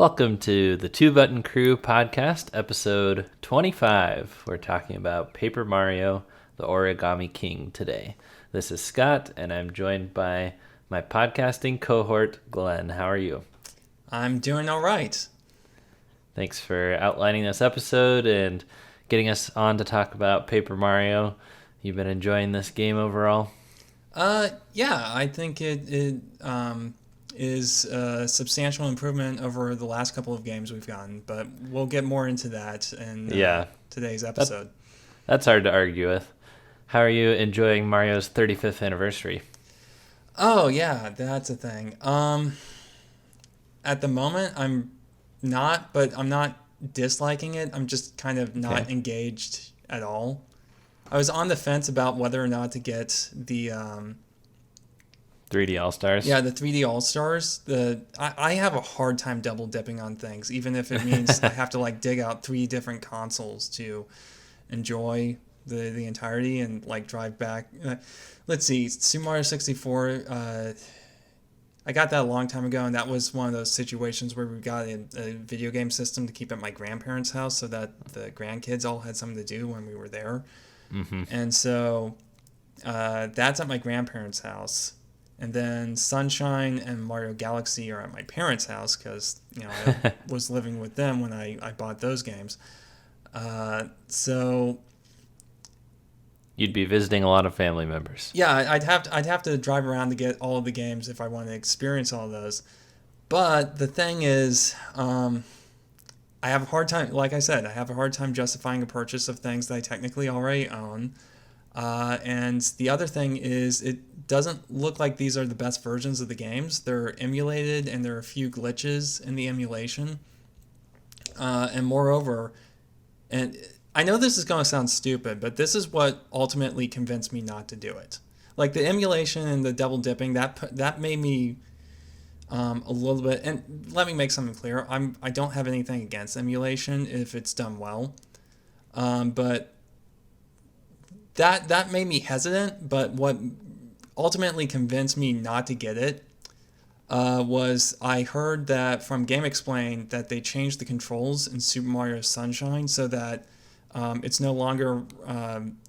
Welcome to the Two Button Crew podcast, episode 25. We're talking about Paper Mario, the Origami King today. This is Scott, and I'm joined by my podcasting cohort, Glenn. How are you? I'm doing all right. Thanks for outlining this episode and getting us on to talk about Paper Mario. You've been enjoying this game overall? Yeah, I think it is a substantial improvement over the last couple of games we've gotten, but we'll get more into that in today's episode. That's hard to argue with. How are you enjoying Mario's 35th anniversary? Oh, yeah, that's a thing. At the moment, I'm not disliking it. I'm just kind of not engaged at all. I was on the fence about whether or not to get the 3D All-Stars? Yeah, the 3D All-Stars. I have a hard time double dipping on things, even if it means I have to dig out 3 different consoles to enjoy the entirety and drive back. Let's see, Super Mario 64. I got that a long time ago, and that was one of those situations where we got a video game system to keep at my grandparents' house so that the grandkids all had something to do when we were there. Mm-hmm. And so that's at my grandparents' house. And then Sunshine and Mario Galaxy are at my parents' house because I was living with them when I bought those games. So you'd be visiting a lot of family members. Yeah, I'd have to drive around to get all of the games if I want to experience all of those. But the thing is, I have a hard time. Like I said, I have a hard time justifying a purchase of things that I technically already own. And the other thing is, it doesn't look like these are the best versions of the games. They're emulated, and there are a few glitches in the emulation. And moreover, and I know this is going to sound stupid, but this is what ultimately convinced me not to do it. Like the emulation and the double dipping, that made me a little bit. And let me make something clear: I don't have anything against emulation if it's done well, but that made me hesitant. But what ultimately convinced me not to get it was I heard that from Game Explain that they changed the controls in Super Mario Sunshine so that it's no longer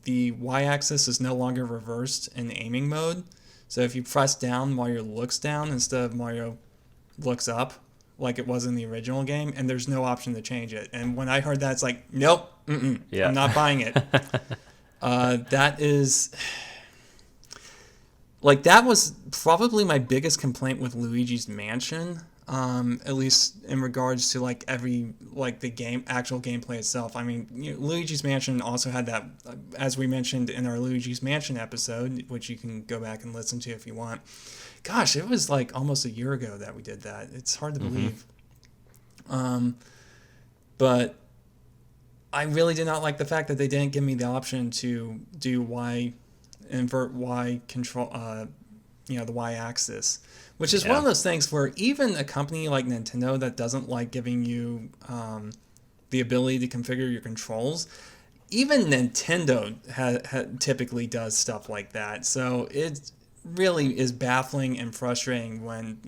the y-axis is no longer reversed in aiming mode. So if you press down, Mario looks down instead of Mario looks up, like it was in the original game, and there's no option to change it. And when I heard that, it's like, nope, I'm not buying it. That is that was probably my biggest complaint with Luigi's Mansion. At least in regards to the actual gameplay itself. I mean, Luigi's Mansion also had that, as we mentioned in our Luigi's Mansion episode, which you can go back and listen to if you want. Gosh, it was almost a year ago that we did that. It's hard to believe. But I really did not like the fact that they didn't give me the option to do invert Y control, the Y-axis. Which is one of those things where even a company like Nintendo that doesn't like giving you the ability to configure your controls, even Nintendo typically does stuff like that. So it really is baffling and frustrating when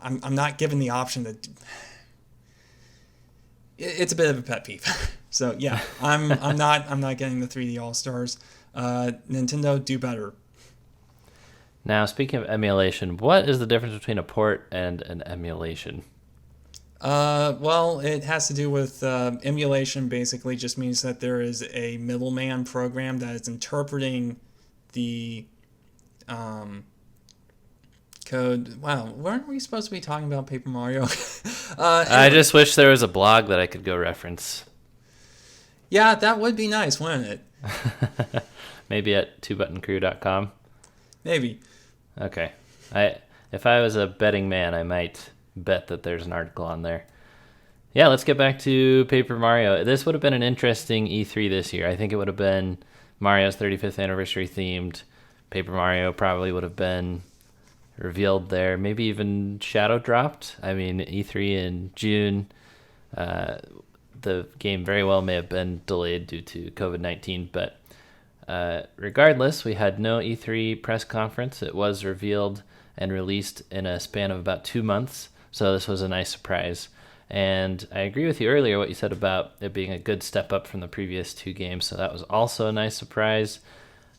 I'm not given the option to. It's a bit of a pet peeve. So yeah, I'm not getting the 3D All-Stars. Nintendo, do better. Now, speaking of emulation, what is the difference between a port and an emulation? Well, it has to do with emulation. Basically, just means that there is a middleman program that is interpreting the code. Wow, weren't we supposed to be talking about Paper Mario? Anyway. I just wish there was a blog that I could go reference. Yeah, that would be nice, wouldn't it? Maybe at twobuttoncrew.com. Maybe. Okay. If I was a betting man, I might bet that there's an article on there. Yeah, let's get back to Paper Mario. This would have been an interesting E3 this year. I think it would have been Mario's 35th anniversary themed. Paper Mario probably would have been revealed there, maybe even shadow dropped. I mean, E3 in June, the game very well may have been delayed due to COVID-19, but regardless, we had no E3 press conference. It was revealed and released in a span of about 2 months. So this was a nice surprise. And I agree with you earlier what you said about it being a good step up from the previous two games. So that was also a nice surprise.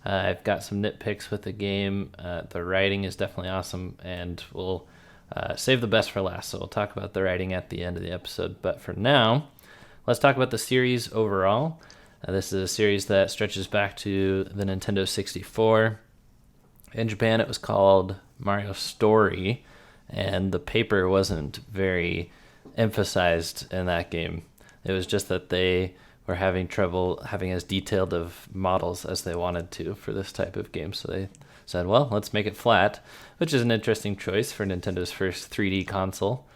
I've got some nitpicks with the game. The writing is definitely awesome, and we'll save the best for last. So we'll talk about the writing at the end of the episode. But for now, let's talk about the series overall. This is a series that stretches back to the Nintendo 64. In Japan, it was called Mario Story, and the paper wasn't very emphasized in that game. It was just that they were having trouble having as detailed of models as they wanted to for this type of game. So they said, well, let's make it flat, which is an interesting choice for Nintendo's first 3D console.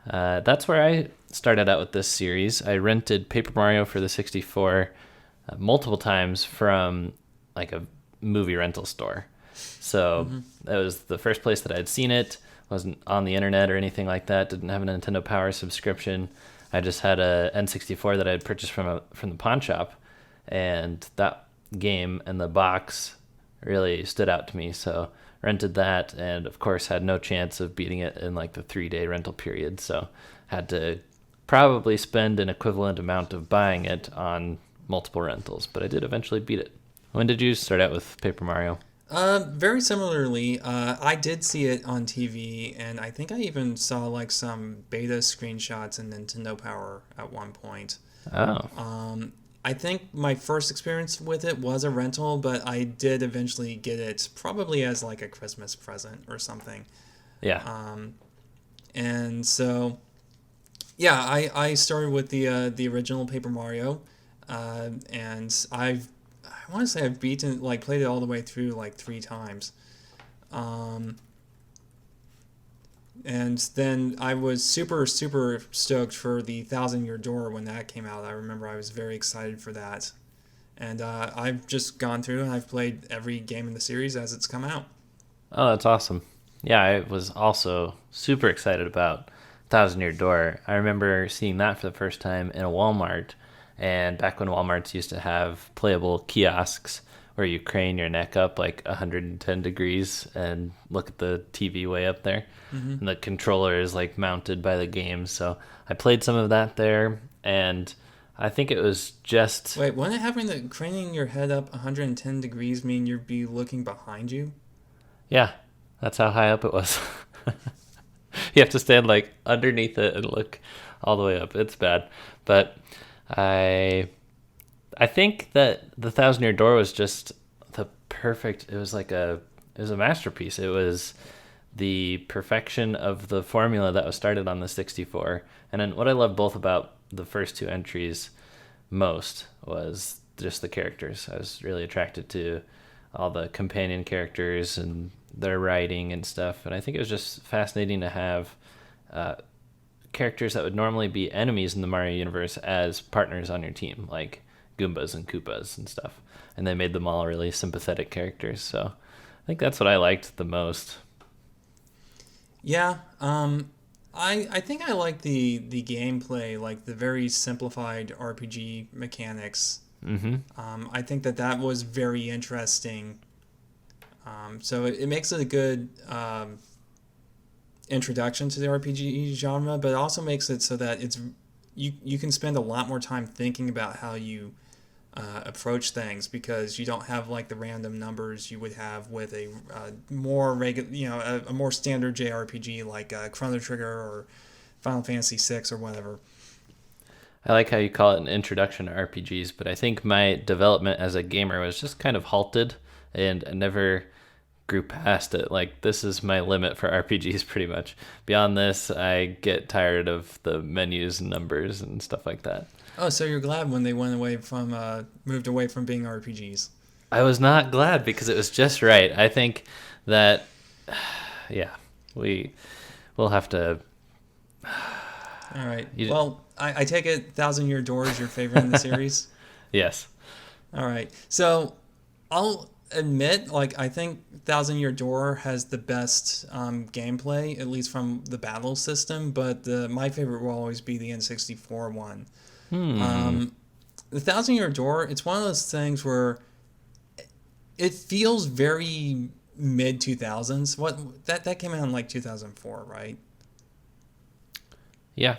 That's where I started out with this series. I rented Paper Mario for the 64 multiple times from like a movie rental store. So that was the first place that I'd seen it. Wasn't on the internet or anything like that. Didn't have a Nintendo Power subscription. I just had a N64 that I had purchased from the pawn shop, and that game and the box really stood out to me. So rented that, and of course had no chance of beating it in like the 3-day rental period. So had to probably spend an equivalent amount of buying it on multiple rentals, but I did eventually beat it. When did you start out with Paper Mario? Very similarly, I did see it on TV, and I think I even saw like some beta screenshots in Nintendo Power at one point. Oh. I think my first experience with it was a rental, but I did eventually get it probably as like a Christmas present or something. Yeah. And so, yeah, I started with the original Paper Mario, and I want to say I've played it all the way through like 3 times. And then I was super, super stoked for the 1,000-Year Door when that came out. I remember I was very excited for that. And I've just gone through and I've played every game in the series as it's come out. Oh, that's awesome. Yeah, I was also super excited about 1,000-Year Door. I remember seeing that for the first time in a Walmart. And back when Walmarts used to have playable kiosks where you crane your neck up like 110 degrees and look at the TV way up there. And the controller is like mounted by the game. So I played some of that there, and I think it was just... Wait, wouldn't having the craning your head up 110 degrees mean you'd be looking behind you? Yeah, that's how high up it was. You have to stand like underneath it and look all the way up. It's bad. But I think that the 1,000-Year Door was just the perfect... It was a masterpiece. It was the perfection of the formula that was started on the 64. And then what I love both about the first 2 entries most was just the characters. I was really attracted to all the companion characters and their writing and stuff. And I think it was just fascinating to have characters that would normally be enemies in the Mario universe as partners on your team, like Goombas and Koopas and stuff. And they made them all really sympathetic characters. So I think that's what I liked the most. Yeah, I think I like the gameplay, like the very simplified RPG mechanics. I think that was very interesting. So it makes it a good introduction to the RPG genre, but it also makes it so that you can spend a lot more time thinking about how you approach things, because you don't have like the random numbers you would have with a more regular, a more standard JRPG like Chrono Trigger or Final Fantasy VI or whatever. I like how you call it an introduction to RPGs, but I think my development as a gamer was just kind of halted, and I never grew past it. Like, this is my limit for RPGs pretty much. Beyond this, I get tired of the menus and numbers and stuff like that. Oh, so you're glad when they moved away from being RPGs? I was not glad, because it was just right. I think that, yeah, we'll have to... All right. Well, I take it 1,000-Year Door is your favorite in the series? Yes. All right. So I'll admit, like, I think 1,000-Year Door has the best gameplay, at least from the battle system, but my favorite will always be the N64 one. The 1,000-Year Door, it's one of those things where it feels very mid-2000s. That came out in like 2004, right? Yeah,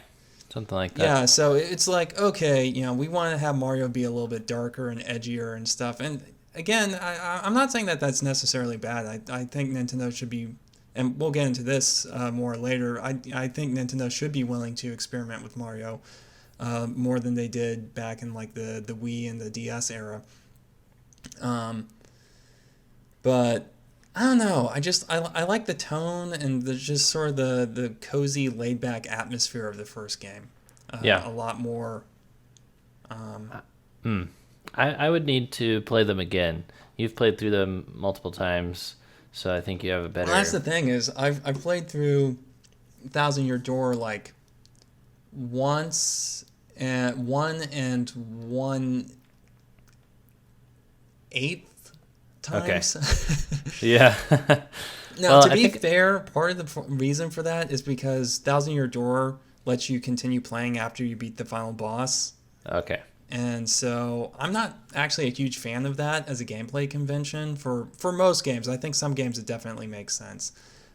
something like that. Yeah, so it's like, okay, we want to have Mario be a little bit darker and edgier and stuff. And again, I'm not saying that that's necessarily bad. I think Nintendo should be, and we'll get into this more later. I think Nintendo should be willing to experiment with Mario more than they did back in like the Wii and the DS era. But I don't know. I like the tone and the just sort of the cozy, laid back atmosphere of the first game. Yeah. A lot more. I would need to play them again. You've played through them multiple times, so I think you have a better. Well, that's the thing is I've played through Thousand Year Door like once and 1/8 times. Okay. Yeah. Now, to be fair, part of the reason for that is because Thousand Year Door lets you continue playing after you beat the final boss. Okay. And so I'm not actually a huge fan of that as a gameplay convention for most games. I think some games it definitely makes sense.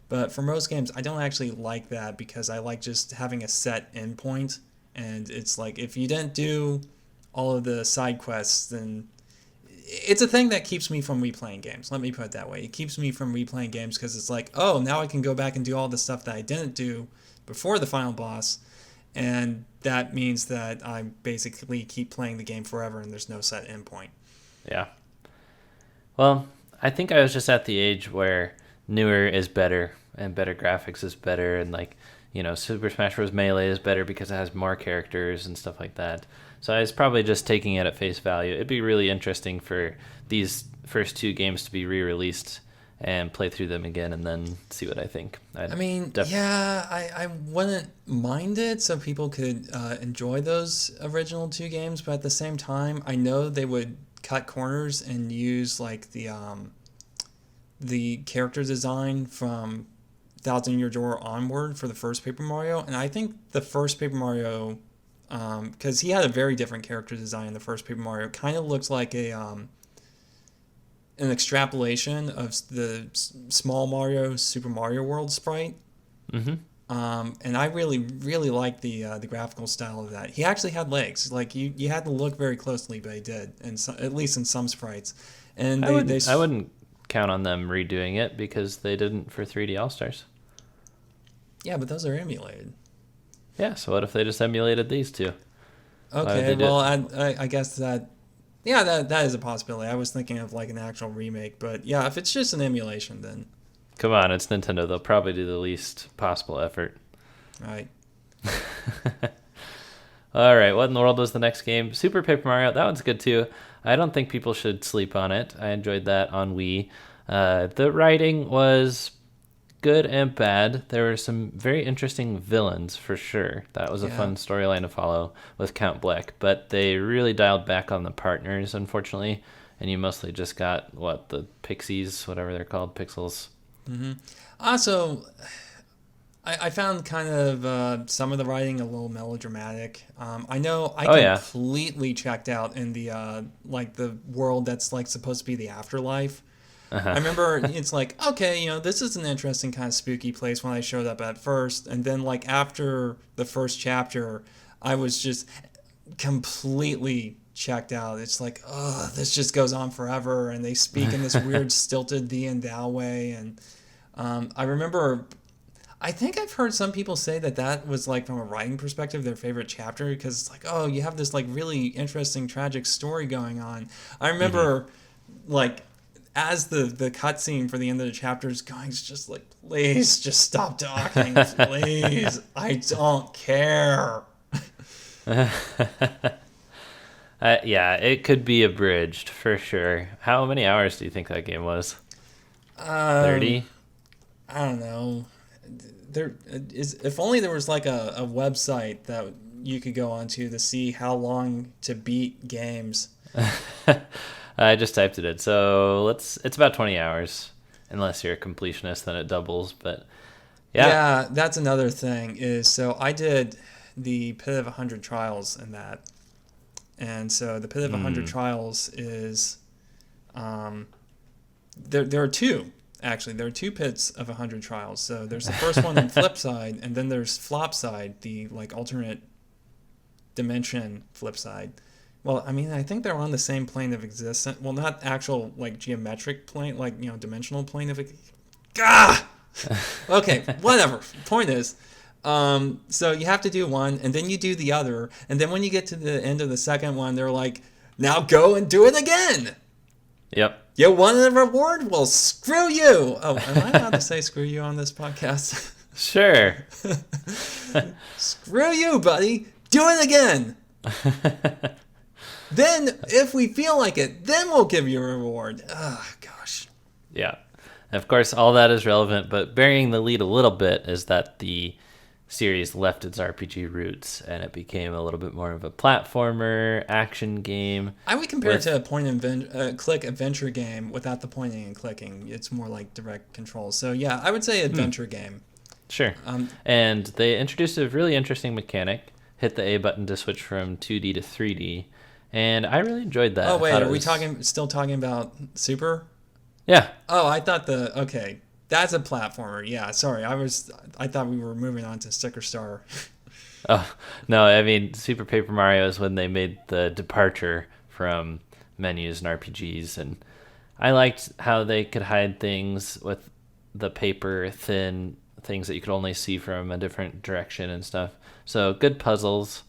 But for most games, I don't actually like that because I like just having a set endpoint. And it's like if you didn't do all of the side quests, then it's a thing that keeps me from replaying games. Let me put it that way. It keeps me from replaying games because it's like, oh, now I can go back and do all the stuff that I didn't do before the final boss. And that means that I basically keep playing the game forever and there's no set endpoint. Yeah. Well, I think I was just at the age where newer is better and better graphics is better and like, Super Smash Bros. Melee is better because it has more characters and stuff like that. So I was probably just taking it at face value. It'd be really interesting for these first two games to be re-released and play through them again and then see what I think. I wouldn't mind it so people could enjoy those original two games, but at the same time, I know they would cut corners and use like the character design from Thousand Year Door onward for the first Paper Mario, and I think the first Paper Mario, because he had a very different character design in the first Paper Mario, kind of looks like an extrapolation of the Small Mario Super Mario World sprite. Mm-hmm. And I really, really like the graphical style of that. He actually had legs. Like you had to look very closely, but he did, and so, at least in some sprites. And I wouldn't count on them redoing it because they didn't for 3D All Stars. Yeah, but those are emulated. Yeah, so what if they just emulated these two? Okay, well, I guess that is a possibility. I was thinking of like an actual remake, but yeah, if it's just an emulation, then... Come on, it's Nintendo. They'll probably do the least possible effort. Right. All right, what in the world was the next game? Super Paper Mario, that one's good too. I don't think people should sleep on it. I enjoyed that on Wii. The writing was good and bad. There were some very interesting villains for sure. That was a fun storyline to follow with Count Bleck, but they really dialed back on the partners, unfortunately, and you mostly just got, the Pixies, whatever they're called, Pixels. Mm-hmm. Also, I found kind of some of the writing a little melodramatic. I know I completely checked out in the the world that's like supposed to be the afterlife. Uh-huh. I remember it's like, okay, this is an interesting kind of spooky place when I showed up at first. And then like after the first chapter, I was just completely checked out. It's like, oh, this just goes on forever. And they speak in this weird stilted thee and thou way. And I remember, I think I've heard some people say that was like from a writing perspective, their favorite chapter, because it's like, oh, you have this like really interesting, tragic story going on. I remember like, as the cutscene for the end of the chapter is going, it's just like, please just stop talking, please. I don't care. Yeah, it could be abridged for sure. How many hours do you think that game was? 30? I don't know. If only there was like a website that you could go onto to see how long to beat games. I just typed it in. So it's about 20 hours. Unless you're a completionist, then it doubles. But yeah. Yeah, that's another thing so I did the Pit of 100 Trials in that. And so the Pit of 100 Trials is there are two. Actually, there are two pits of 100 trials. So there's the first one on flip side, and then there's flop side, the like alternate dimension flip side. Well, I mean, I think they're on the same plane of existence. Well, not actual like geometric plane, like dimensional plane of it. Gah! Okay, whatever. Point is, so you have to do one, and then you do the other, and then when you get to the end of the second one, they're like, now go and do it again. Yep. You wanted a reward? Well, screw you. Oh, am I allowed to say screw you on this podcast? Sure. Screw you, buddy. Do it again. Then, if we feel like it, then we'll give you a reward. Oh, gosh. Yeah. Of course, all that is relevant, but burying the lead a little bit is that the series left its RPG roots and it became a little bit more of a platformer action game. I would compare it to a point-and-click adventure game without the pointing and clicking. It's more like direct control. So yeah, I would say adventure game. Sure. And they introduced a really interesting mechanic. Hit the A button to switch from 2D to 3D, and I really enjoyed that. Oh wait, are we still talking about Super? Yeah. Oh, I thought okay. That's a platformer. Yeah, sorry. I thought we were moving on to Sticker Star. Oh, no, I mean, Super Paper Mario is when they made the departure from menus and RPGs, and I liked how they could hide things with the paper thin things that you could only see from a different direction and stuff. So, good puzzles.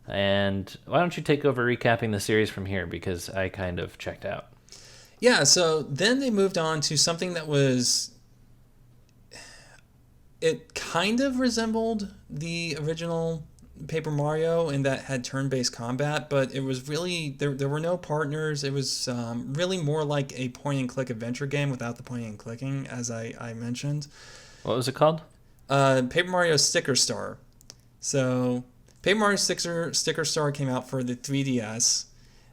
And why don't you take over recapping the series from here, because I kind of checked out. Yeah, so then they moved on to something that was... It kind of resembled the original Paper Mario in that had turn-based combat, but it was really... There were no partners. It was really more like a point-and-click adventure game without the pointing and clicking, as I mentioned. What was it called? Paper Mario Sticker Star. So, Paper Mario Sticker Star came out for the 3DS.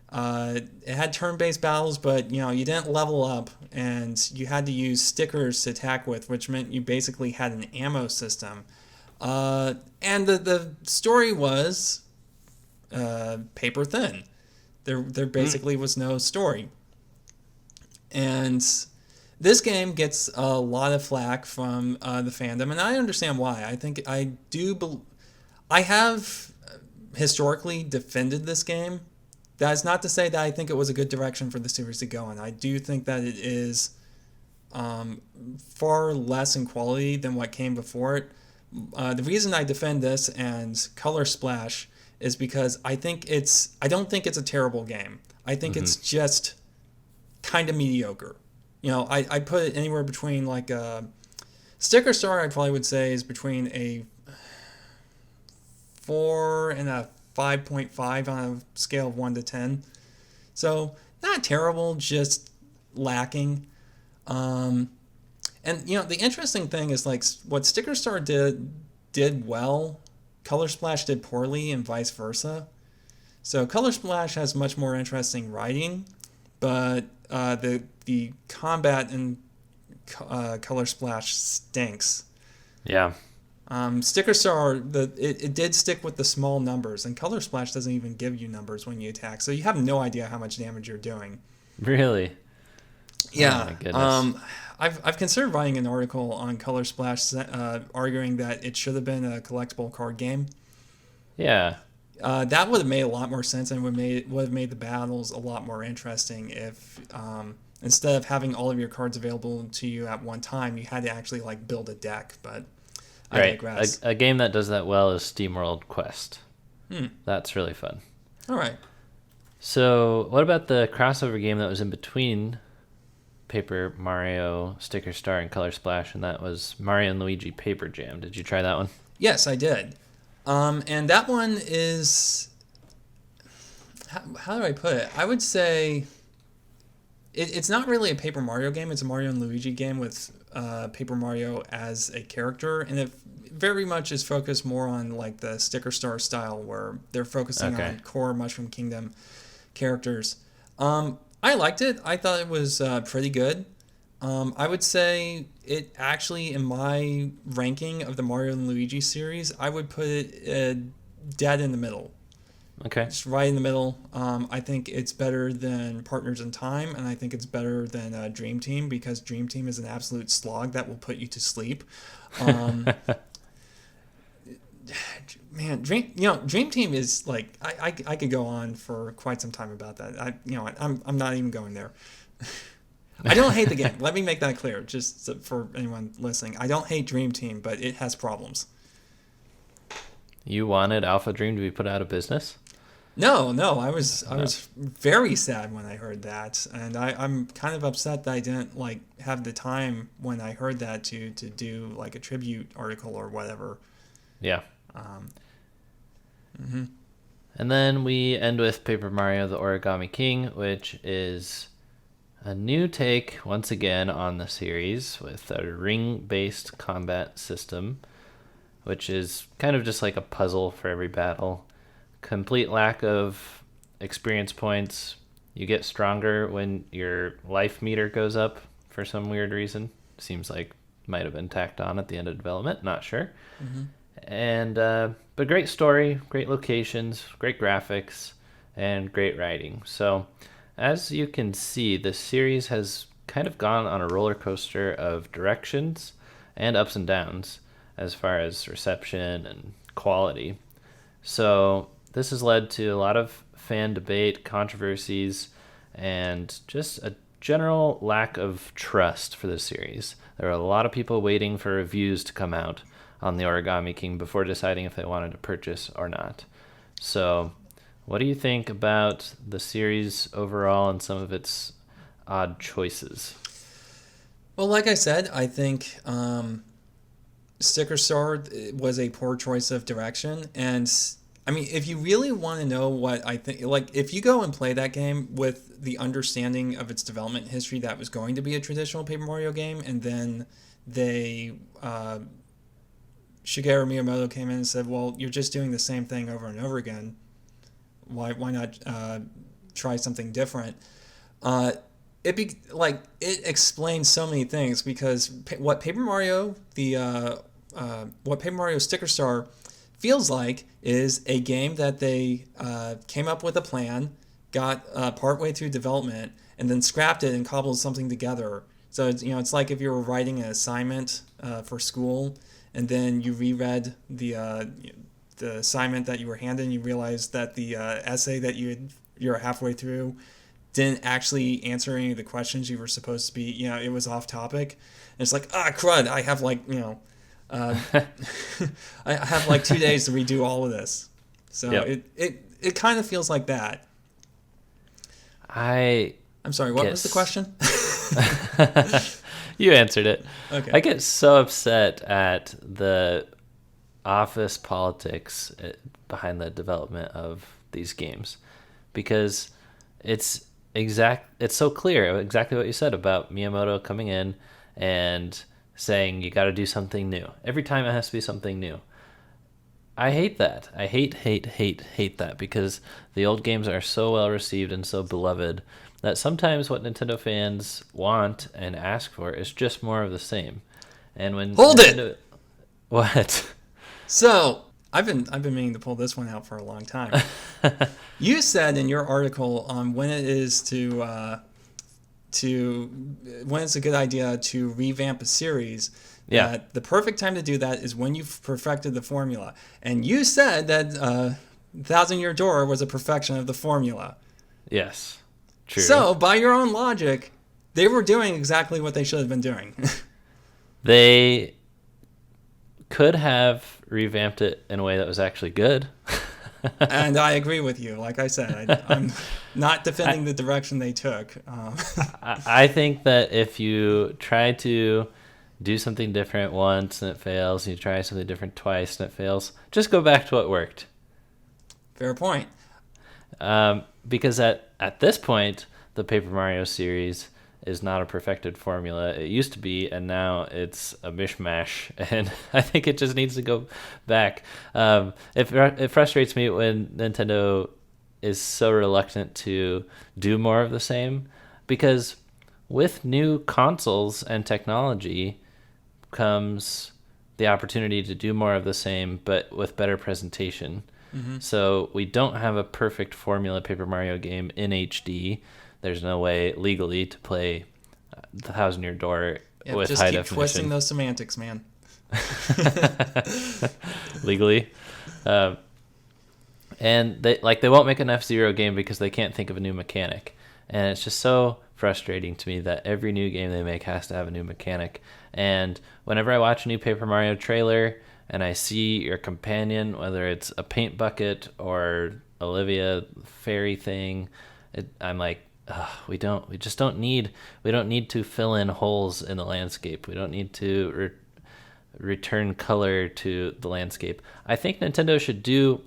It had turn-based battles, but you didn't level up, and you had to use stickers to attack with, which meant you basically had an ammo system. And the story was paper thin. There basically was no story. And this game gets a lot of flack from the fandom, and I understand why. I have historically defended this game. That's not to say that I think it was a good direction for the series to go in. I do think that it is far less in quality than what came before it. The reason I defend this and Color Splash is because I don't think it's a terrible game. I think it's just kind of mediocre. I put it anywhere between like a Sticker Star. I probably would say is between a 4 and a 5.5 on a scale of 1 to 10. So not terrible, just lacking. And the interesting thing is like what Sticker Star did well, Color Splash did poorly, and vice versa. So Color Splash has much more interesting writing, but the combat in Color Splash stinks. Yeah. Sticker Star, it did stick with the small numbers, and Color Splash doesn't even give you numbers when you attack, so you have no idea how much damage you're doing. Really? Yeah. Oh my goodness. I've considered writing an article on Color Splash, arguing that it should have been a collectible card game. Yeah. That would have made a lot more sense, and would have made the battles a lot more interesting if instead of having all of your cards available to you at one time, you had to actually like build a deck. But I digress. A game that does that well is SteamWorld Quest. That's really fun. All right. So, what about the crossover game that was in between Paper Mario, Sticker Star, and Color Splash, and that was Mario and Luigi Paper Jam? Did you try that one? Yes, I did. And that one is... How do I put it? I would say... It's not really a Paper Mario game. It's a Mario and Luigi game with Paper Mario as a character, and it very much is focused more on like the Sticker Star style, where they're focusing on core Mushroom Kingdom characters. I liked it. I thought it was pretty good. I would say it actually, in my ranking of the Mario and Luigi series, I would put it dead in the middle. Okay. It's right in the middle. I think it's better than Partners in Time, and I think it's better than Dream Team because Dream Team is an absolute slog that will put you to sleep. Um, Man, Dream Team is like I could go on for quite some time about that. I'm not even going there. I don't hate the game. Let me make that clear, just for anyone listening. I don't hate Dream Team, but it has problems. You wanted Alpha Dream to be put out of business? No, I was very sad when I heard that, and I'm kind of upset that I didn't like have the time when I heard that to do like a tribute article or whatever. Yeah. Um, And then we end with Paper Mario the Origami King, which is a new take once again on the series with a ring-based combat system, which is kind of just like a puzzle for every battle. Complete lack of experience points. You get stronger when your life meter goes up for some weird reason. Seems like might have been tacked on at the end of development, not sure. And but great story, great locations, great graphics, and great writing. So as you can see, the series has kind of gone on a roller coaster of directions and ups and downs as far as reception and quality. So this has led to a lot of fan debate, controversies, and just a general lack of trust for the series. There are a lot of people waiting for reviews to come out on the Origami King before deciding if they wanted to purchase or not. So what do you think about the series overall and some of its odd choices? well, like I said, I think Sticker Star was a poor choice of direction, and I mean, if you really want to know what I think, like if you go and play that game with the understanding of its development history that was going to be a traditional Paper Mario game, and then they Shigeru Miyamoto came in and said, "Well, you're just doing the same thing over and over again. Why not try something different?" It explains so many things because what Paper Mario Sticker Star feels like is a game that they came up with a plan, got partway through development, and then scrapped it and cobbled something together. So it's like if you were writing an assignment for school, and then you reread the assignment that you were handed, and you realized that the essay that you're halfway through didn't actually answer any of the questions you were supposed to be. It was off topic, and it's like crud. I have I have like 2 days to redo all of this. So Yep. it kind of feels like that. I'm sorry, what was the question? You answered it. Okay. I get so upset at the office politics behind the development of these games because it's so clear exactly what you said about Miyamoto coming in and saying you got to do something new. Every time it has to be something new. I hate that. I hate that because the old games are so well received and so beloved that sometimes what Nintendo fans want and ask for is just more of the same. And when Hold Nintendo... it. What? So I've been meaning to pull this one out for a long time. You said in your article on when it is when it's a good idea to revamp a series. Yeah. That the perfect time to do that is when you've perfected the formula. And you said that Thousand Year Door was a perfection of the formula. Yes. True. So, by your own logic, they were doing exactly what they should have been doing. They could have revamped it in a way that was actually good. And I agree with you. Like I said, I'm not defending the direction they took. I think that if you try to do something different once and it fails, and you try something different twice and it fails, just go back to what worked. Fair point. Because at this point, the Paper Mario series is not a perfected formula. It used to be, and now it's a mishmash, and I think it just needs to go back. It frustrates me when Nintendo is so reluctant to do more of the same, because with new consoles and technology comes the opportunity to do more of the same, but with better presentation. So we don't have a perfect formula Paper Mario game in HD. There's no way legally to play the Thousand Year Door with just high keep definition. twisting those semantics, man. Legally. And they won't make an F-Zero game because they can't think of a new mechanic. And it's just so frustrating to me that every new game they make has to have a new mechanic. And whenever I watch a new Paper Mario trailer and I see your companion, whether it's a paint bucket or Olivia fairy thing, I'm like, we don't need to fill in holes in the landscape. We don't need to return color to the landscape. I think Nintendo should do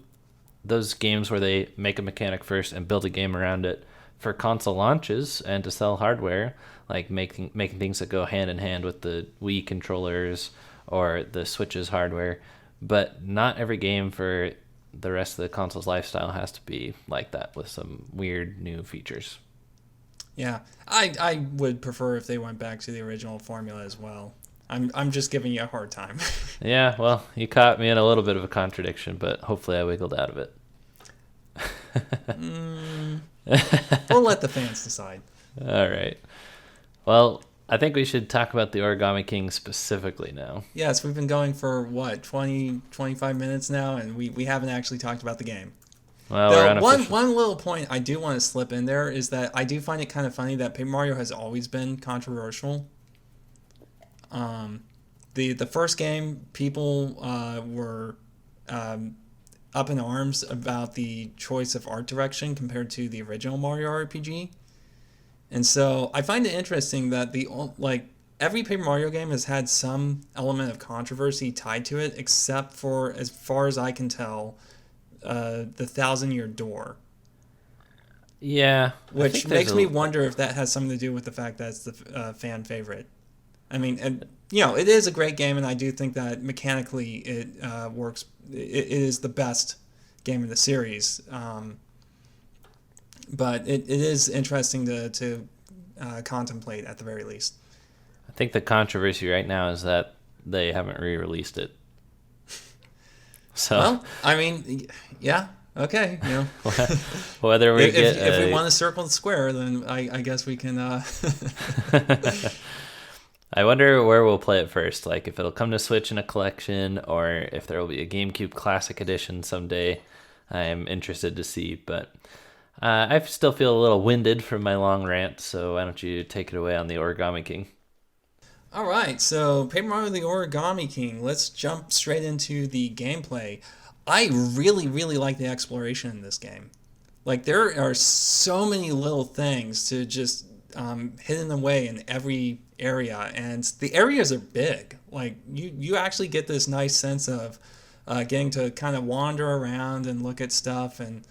those games where they make a mechanic first and build a game around it for console launches and to sell hardware, like making things that go hand in hand with the Wii controllers or the Switch's hardware. But not every game for the rest of the console's lifestyle has to be like that with some weird new features. Yeah, I would prefer if they went back to the original formula as well. I'm just giving you a hard time. Yeah, well, you caught me in a little bit of a contradiction, but hopefully I wiggled out of it. We'll let the fans decide. All right. Well, I think we should talk about the Origami King specifically now. Yes, we've been going for, 25 minutes now, and we haven't actually talked about the game. Well, one little point I do want to slip in there is that I do find it kind of funny that Paper Mario has always been controversial. The first game, people were up in arms about the choice of art direction compared to the original Mario RPG. And so I find it interesting that every Paper Mario game has had some element of controversy tied to it, except for, as far as I can tell, the Thousand Year Door. Yeah. Which makes me wonder if that has something to do with the fact that it's the fan favorite. I mean, and, it is a great game, and I do think that mechanically it works. It is the best game in the series. But it is interesting to contemplate at the very least. I think the controversy right now is that they haven't re-released it. So, well, I mean, yeah, okay, whether we if we want to circle the square, then I guess we can. I wonder where we'll play it first. Like if it'll come to Switch in a collection, or if there will be a GameCube Classic Edition someday. I'm interested to see, but I still feel a little winded from my long rant. So why don't you take it away on the Origami King? All right, so Paper Mario the Origami King. Let's jump straight into the gameplay. I really, really like the exploration in this game. Like, there are so many little things to just hidden away in every area, and the areas are big. Like, you actually get this nice sense of getting to kind of wander around and look at stuff and,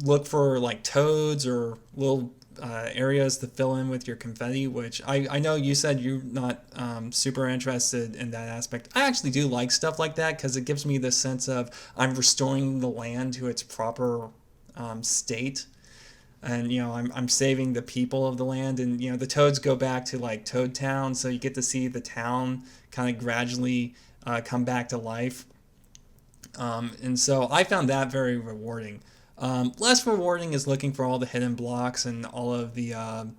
look for, like, toads or little areas to fill in with your confetti, which I know you said you're not super interested in that aspect. I actually do like stuff like that because it gives me this sense of I'm restoring the land to its proper state, and I'm saving the people of the land, and the toads go back to like Toad Town, so you get to see the town kind of gradually come back to life, and so I found that very rewarding. Less rewarding is looking for all the hidden blocks and all of the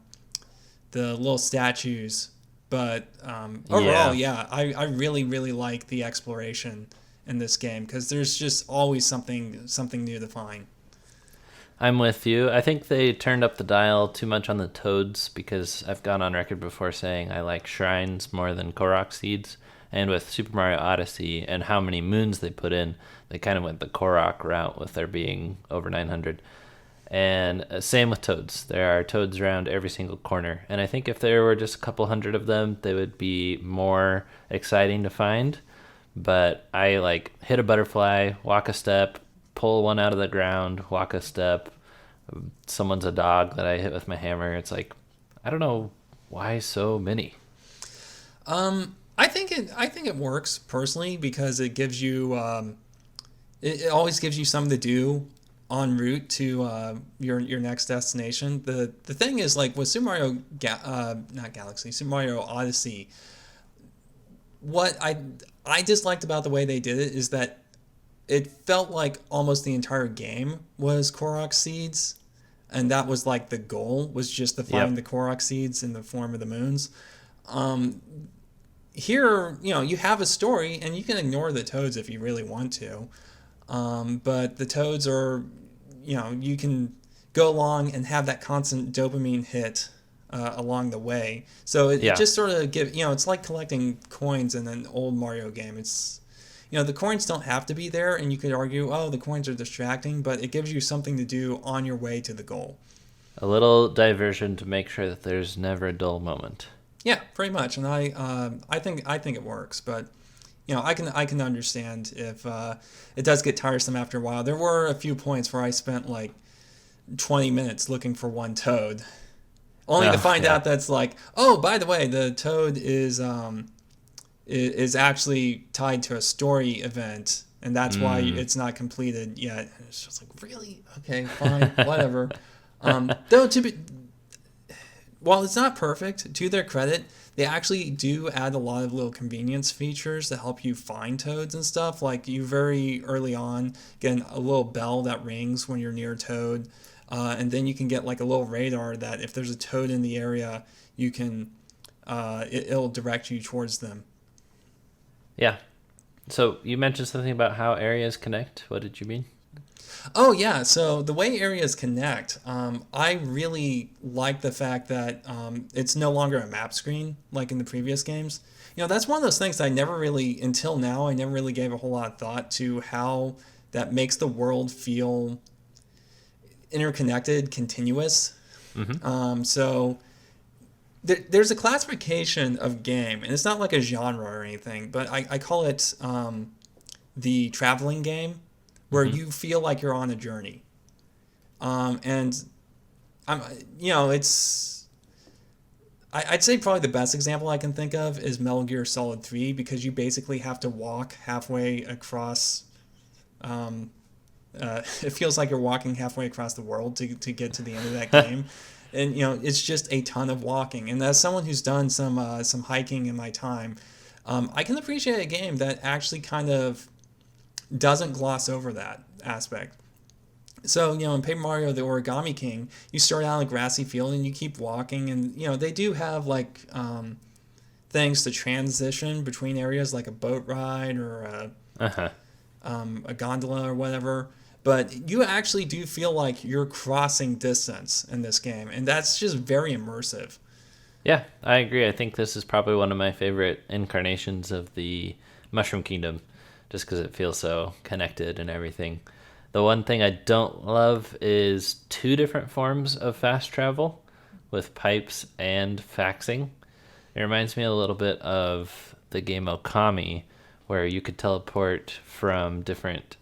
little statues. But overall, I really, really like the exploration in this game because there's just always something new to find. I'm with you. I think they turned up the dial too much on the toads because I've gone on record before saying I like shrines more than Korok seeds. And with Super Mario Odyssey and how many moons they put in, they kind of went the Korok route with there being over 900. And same with toads. There are toads around every single corner. And I think if there were just a couple hundred of them, they would be more exciting to find. But I hit a butterfly, walk a step, pull one out of the ground, walk a step. Someone's a dog that I hit with my hammer. It's like, I don't know why so many. I think it works personally because it gives you it always gives you something to do en route to your next destination. The thing is, like with Super Mario not Galaxy, Super Mario Odyssey, what I disliked about the way they did it is that it felt like almost the entire game was Korok seeds, and that was like the goal, was just to find the Yep. Korok seeds in the form of the moons. Um, Here, you have a story, and you can ignore the toads if you really want to. But the toads are, you can go along and have that constant dopamine hit along the way. So it Yeah. just sort of it's like collecting coins in an old Mario game. It's, the coins don't have to be there, and you could argue, oh, the coins are distracting, but it gives you something to do on your way to the goal. A little diversion to make sure that there's never a dull moment. Yeah, pretty much, and I think it works, but I can understand if it does get tiresome after a while. There were a few points where I spent like 20 minutes looking for one toad, only to Oh, find yeah. out that's like, oh, by the way, the toad is actually tied to a story event, and that's why Mm. it's not completed yet. And it's just like, really? Okay, fine, whatever. Though while it's not perfect, to their credit, they actually do add a lot of little convenience features to help you find toads and stuff. Like you very early on get a little bell that rings when you're near a toad, and then you can get like a little radar that if there's a toad in the area, you can it'll direct you towards them. Yeah. So you mentioned something about how areas connect. What did you mean? Oh yeah, so the way areas connect, I really like the fact that it's no longer a map screen like in the previous games. That's one of those things that I never really, until now, I never really gave a whole lot of thought to how that makes the world feel interconnected, continuous. Mm-hmm. So there's a classification of game, and it's not like a genre or anything, but I call it the traveling game, where Mm-hmm. you feel like you're on a journey. And I'm, it's I'd say probably the best example I can think of is Metal Gear Solid 3, because you basically have to walk halfway across. It feels like you're walking halfway across the world to get to the end of that game. And it's just a ton of walking. And as someone who's done some hiking in my time, I can appreciate a game that actually kind of doesn't gloss over that aspect. So, in Paper Mario the Origami King, you start out on a grassy field and you keep walking, and they do have like things to transition between areas, like a boat ride or Uh-huh. a gondola or whatever. But you actually do feel like you're crossing distance in this game, and that's just very immersive. Yeah, I agree. I think this is probably one of my favorite incarnations of the Mushroom Kingdom, just because it feels so connected and everything. The one thing I don't love is two different forms of fast travel with pipes and faxing. It reminds me a little bit of the game Okami, where you could teleport from different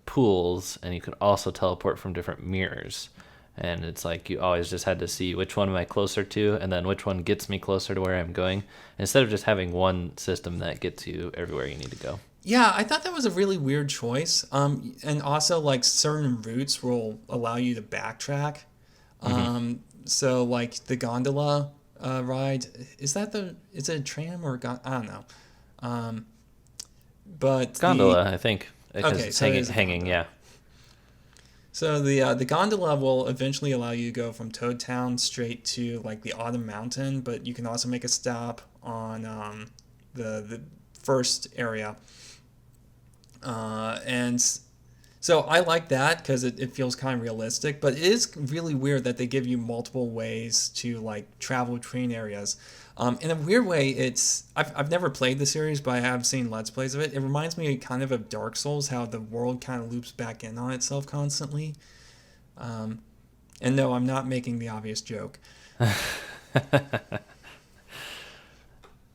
pools and you could also teleport from different mirrors. And it's like you always just had to see which one am I closer to and then which one gets me closer to where I'm going, instead of just having one system that gets you everywhere you need to go. Yeah, I thought that was a really weird choice. And also, like, certain routes will allow you to backtrack. Mm-hmm. So, like, the gondola ride, is it a tram or I don't know. Um, but Gondola, I think, because okay, it's so it hanging, is a hanging, gondola. yeah. So the gondola will eventually allow you to go from Toad Town straight to like the Autumn Mountain, but you can also make a stop on the first area. And so I like that because it feels kind of realistic, but it is really weird that they give you multiple ways to like travel between areas. In a weird way, I've never played the series, but I have seen Let's Plays of it. It reminds me kind of Dark Souls, how the world kind of loops back in on itself constantly. And no, I'm not making the obvious joke.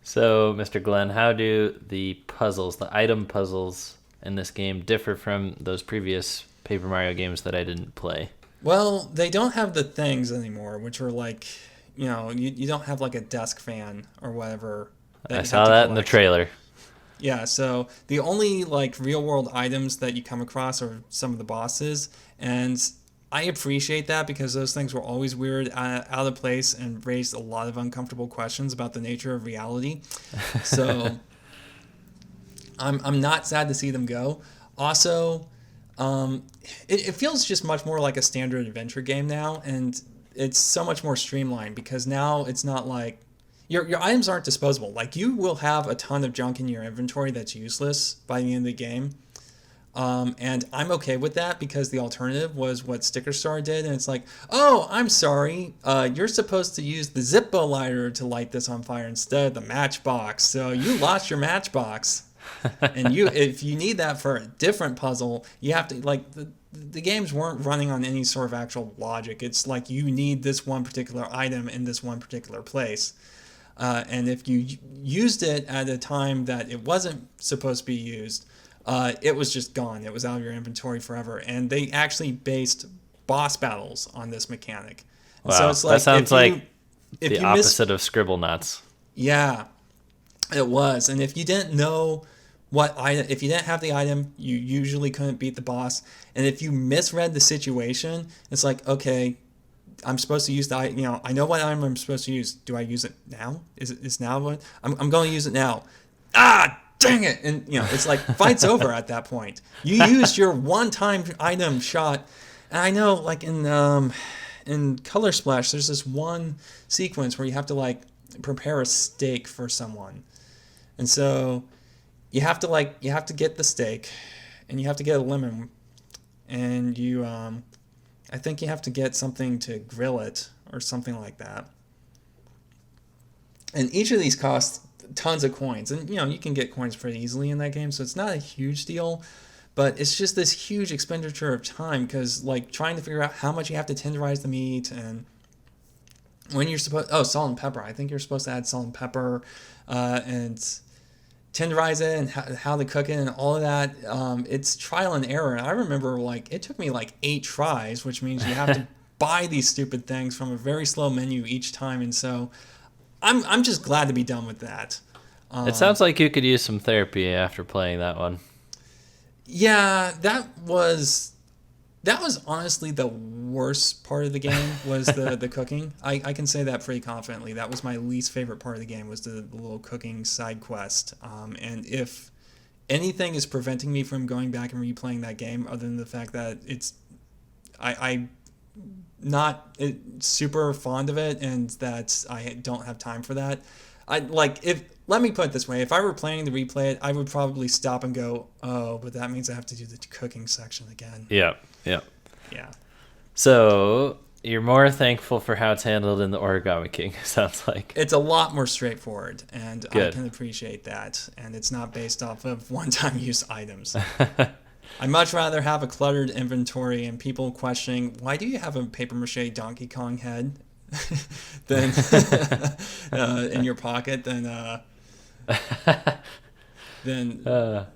So, Mr. Glenn, how do the puzzles, the item puzzles in this game, differ from those previous Paper Mario games that I didn't play? Well, they don't have the things anymore, which are like, you don't have like a desk fan or whatever that I you have saw to that in the collect. trailer. Yeah, so the only like real world items that you come across are some of the bosses, and I appreciate that because those things were always weird, out of place, and raised a lot of uncomfortable questions about the nature of reality. So I'm not sad to see them go. Also, it feels just much more like a standard adventure game now, and it's so much more streamlined because now it's not like your items aren't disposable. Like you will have a ton of junk in your inventory that's useless by the end of the game. And I'm okay with that because the alternative was what Sticker Star did, and it's like, oh, I'm sorry, you're supposed to use the Zippo lighter to light this on fire instead of the matchbox, so you lost your matchbox. And if you need that for a different puzzle, you have to the games weren't running on any sort of actual logic. It's like you need this one particular item in this one particular place. And if you used it at a time that it wasn't supposed to be used, it was just gone. It was out of your inventory forever. And they actually based boss battles on this mechanic. And Wow, so it's like, that sounds like if the you opposite of Scribblenauts. Yeah, it was. And if you didn't know what item, if you didn't have the item, you usually couldn't beat the boss. And if you misread the situation, it's like, okay, I'm supposed to use the item. I know what item I'm supposed to use. Do I use it now? Is now what I'm going to use it now? Ah, dang it! And it's like fight's over at that point. You used your one-time item shot, and I know like in Color Splash, there's this one sequence where you have to like prepare a steak for someone, and so you have to get the steak, and you have to get a lemon, and you I think you have to get something to grill it or something like that. And each of these costs tons of coins, and you can get coins pretty easily in that game, so it's not a huge deal. But it's just this huge expenditure of time because like trying to figure out how much you have to tenderize the meat and when you're supposed salt and pepper. I think you're supposed to add salt and pepper and tenderize it and how to cook it and all of that. It's trial and error. And I remember like it took me like 8 tries, which means you have to buy these stupid things from a very slow menu each time. And so I'm just glad to be done with that. It sounds like you could use some therapy after playing that one. Yeah, that was honestly the worst part of the game was the cooking. I can say that pretty confidently. That was my least favorite part of the game was the little cooking side quest. And if anything is preventing me from going back and replaying that game, other than the fact that I'm not super fond of it and that I don't have time for that. Let me put it this way. If I were planning to replay it, I would probably stop and go, oh, but that means I have to do the cooking section again. Yeah. Yeah. So you're more thankful for how it's handled in the Origami King, sounds like. It's a lot more straightforward, and Good. I can appreciate that. And it's not based off of one-time use items. I'd much rather have a cluttered inventory and people questioning, why do you have a papier-mâché Donkey Kong head than in your pocket than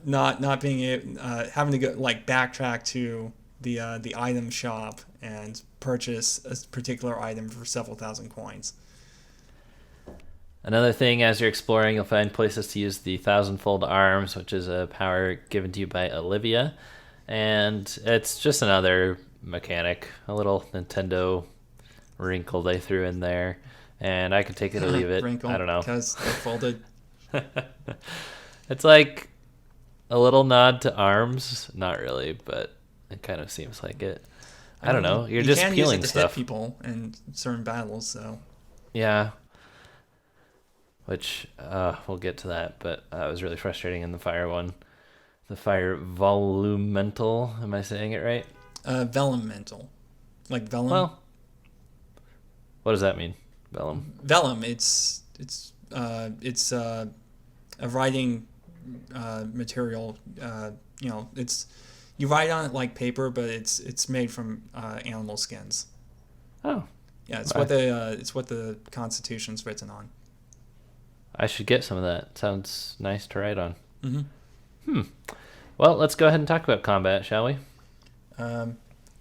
not being able, having to go like backtrack to the item shop and purchase a particular item for several thousand coins. Another thing, as you're exploring, you'll find places to use the thousandfold arms, which is a power given to you by Olivia. And it's just another mechanic, a little Nintendo wrinkle they threw in there. And I could take it or leave it. Wrinkle, I don't know. Because they're folded. It's like a little nod to arms. Not really, but it kind of seems like it. I don't know. You're just can peeling use it to stuff. hit people in certain battles, so. Yeah. Which, we'll get to that, but it was really frustrating in the fire one. The fire volumental, am I saying it right? Velumental. Like vellum? Well, what does that mean? Vellum? Vellum, it's a writing material. It's you write on it like paper, but it's made from animal skins. Oh. Yeah, it's Right. what the Constitution's written on. I should get some of that. Sounds nice to write on. Mm-hmm. Well, let's go ahead and talk about combat, shall we?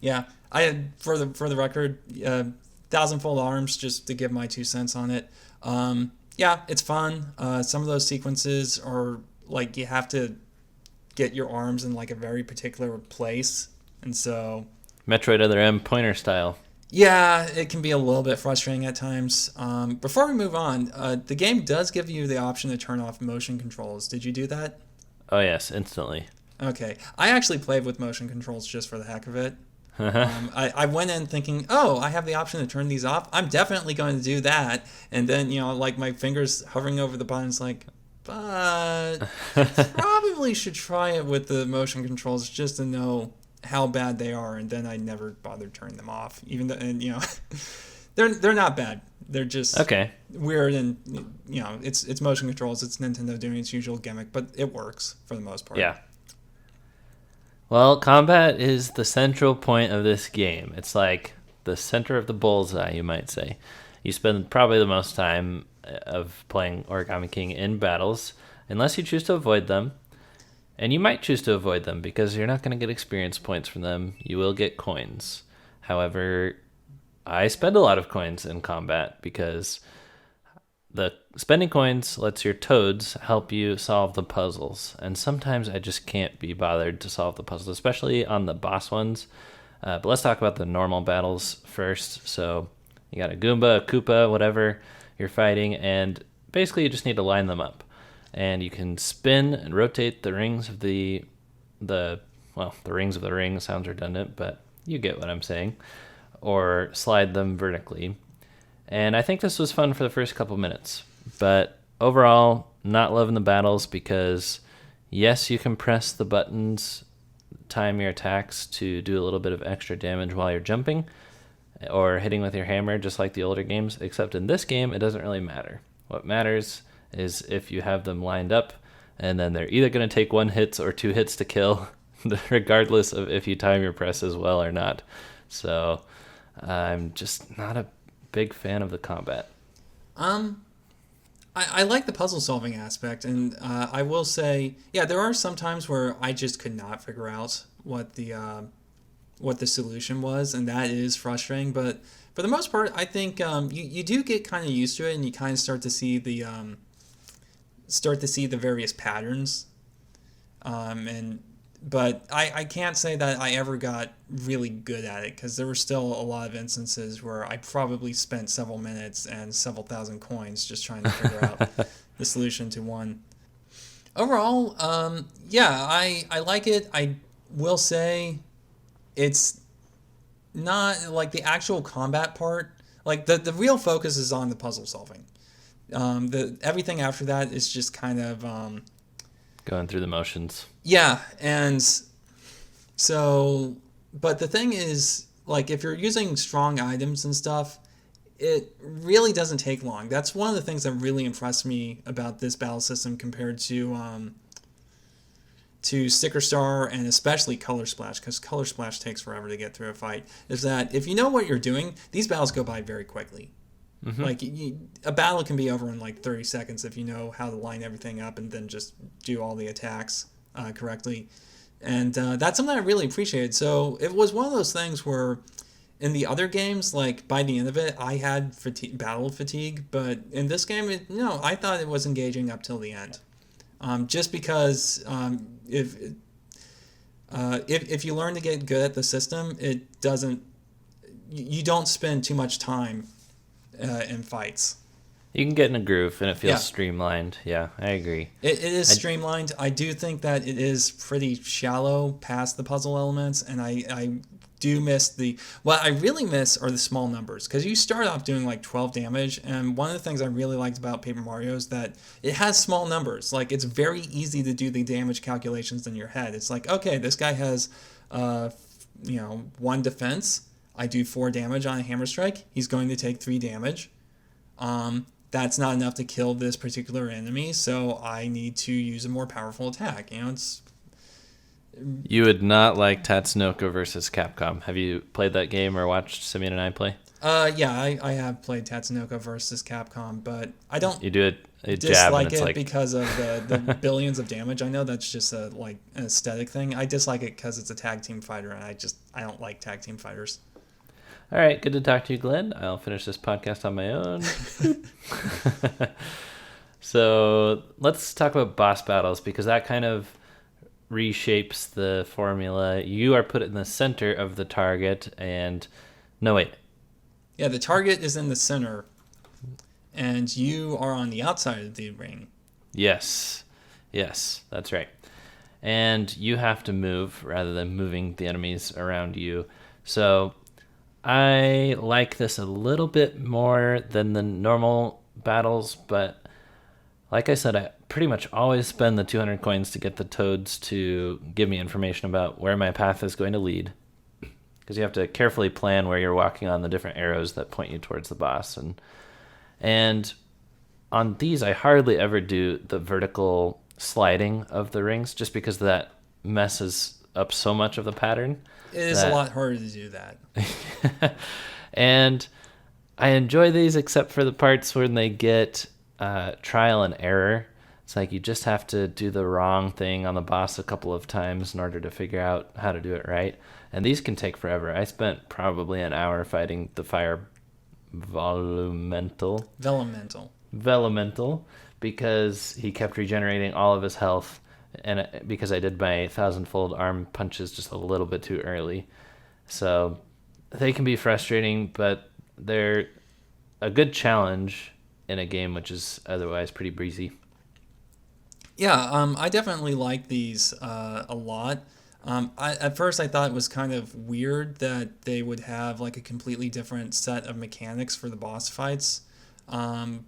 Yeah, for the record, thousandfold arms, just to give my 2 cents on it. Yeah, it's fun. Some of those sequences are like you have to get your arms in like a very particular place, and so Metroid Other M pointer style. yeah, it can be a little bit frustrating at times. Before we move on, the game does give you the option to turn off motion controls. Did you do that? Oh yes, instantly. Okay. I actually played with motion controls just for the heck of it. I went in thinking, oh, I have the option to turn these off. I'm definitely going to do that. And then, like my fingers hovering over the buttons, like, but probably should try it with the motion controls just to know how bad they are. And then I never bothered turning them off. Even though, and they're not bad. They're just weird, and it's motion controls. It's Nintendo doing its usual gimmick, but it works for the most part. Yeah. Well, combat is the central point of this game. It's like the center of the bullseye, you might say. You spend probably the most time of playing Origami King in battles, unless you choose to avoid them. And you might choose to avoid them because you're not going to get experience points from them. You will get coins. However, I spend a lot of coins in combat because the spending coins lets your toads help you solve the puzzles. And sometimes I just can't be bothered to solve the puzzles, especially on the boss ones. But let's talk about the normal battles first. So you got a Goomba, a Koopa, whatever you're fighting, and basically you just need to line them up. And you can spin and rotate the rings of the rings of the ring sounds redundant, but you get what I'm saying. Or slide them vertically. And I think this was fun for the first couple minutes. But overall, not loving the battles because, yes, you can press the buttons, time your attacks to do a little bit of extra damage while you're jumping or hitting with your hammer, just like the older games. Except in this game, it doesn't really matter. What matters is if you have them lined up, and then they're either going to take 1 hit or 2 hits to kill, regardless of if you time your presses well or not. So I'm just not a big fan of the combat. I like the puzzle solving aspect, and I will say, yeah, there are some times where I just could not figure out what the solution was, and that is frustrating. But for the most part, I think you do get kind of used to it, and you kind of start to see the various patterns, But I can't say that I ever got really good at it because there were still a lot of instances where I probably spent several minutes and several thousand coins just trying to figure out the solution to one. Overall, I like it. I will say it's not like the actual combat part. Like the real focus is on the puzzle solving. Everything after that is just kind of going through the motions. Yeah, and so, but the thing is, like, if you're using strong items and stuff, it really doesn't take long. That's one of the things that really impressed me about this battle system compared to Sticker Star and especially Color Splash, because Color Splash takes forever to get through a fight, is that if you know what you're doing, these battles go by very quickly. Mm-hmm. Like, a battle can be over in like 30 seconds if you know how to line everything up and then just do all the attacks correctly. And that's something I really appreciated. So it was one of those things where in the other games, like by the end of it, I had battle fatigue. But in this game, I thought it was engaging up till the end. Just because if you learn to get good at the system, you don't spend too much time in fights. You can get in a groove and it feels streamlined. Yeah, I agree. It is streamlined. I do think that it is pretty shallow past the puzzle elements, and I do miss what I really miss are the small numbers, because you start off doing like 12 damage, and one of the things I really liked about Paper Mario is that it has small numbers. Like, it's very easy to do the damage calculations in your head. It's like, okay, this guy has 1 defense. I do 4 damage on a hammer strike. He's going to take 3 damage. That's not enough to kill this particular enemy, so I need to use a more powerful attack. You would not like Tatsunoko versus Capcom. Have you played that game or watched Simeon and I play? I have played Tatsunoko versus Capcom, but I don't. You do a jab dislike and it's it because of the billions of damage. I know that's just an aesthetic thing. I dislike it because it's a tag team fighter, and I don't like tag team fighters. All right, good to talk to you, Glenn. I'll finish this podcast on my own. So let's talk about boss battles, because that kind of reshapes the formula. You are put in the center of the target, and no, wait. Yeah, the target is in the center, and you are on the outside of the ring. Yes, that's right. and you have to move rather than moving the enemies around you. So I like this a little bit more than the normal battles, but like I said, I pretty much always spend the 200 coins to get the toads to give me information about where my path is going to lead. Because you have to carefully plan where you're walking on the different arrows that point you towards the boss. And on these, I hardly ever do the vertical sliding of the rings just because that messes up so much of the pattern. It is a lot harder to do that. And I enjoy these except for the parts when they get trial and error. It's like you just have to do the wrong thing on the boss a couple of times in order to figure out how to do it right. And these can take forever. I spent probably an hour fighting the fire Velumental, because he kept regenerating all of his health, and because I did my 1,000-fold arm punches just a little bit too early. So they can be frustrating, but they're a good challenge in a game which is otherwise pretty breezy. Yeah, I definitely like these a lot. At first, I thought it was kind of weird that they would have like a completely different set of mechanics for the boss fights. Then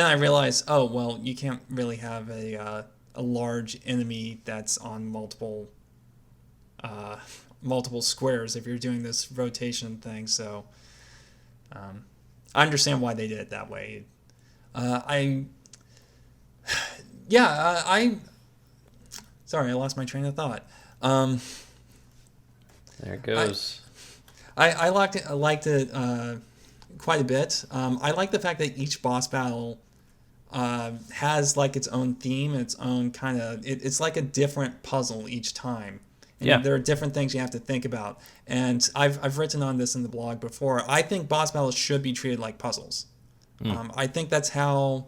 I realized, oh well, you can't really have a large enemy that's on multiple squares if you're doing this rotation thing. So I understand why they did it that way. Sorry, I lost my train of thought. There it goes. I liked it quite a bit. I like the fact that each boss battle has like its own theme, its own kind of. It's like a different puzzle each time. And there are different things you have to think about. And I've written on this in the blog before. I think boss battles should be treated like puzzles. I think that's how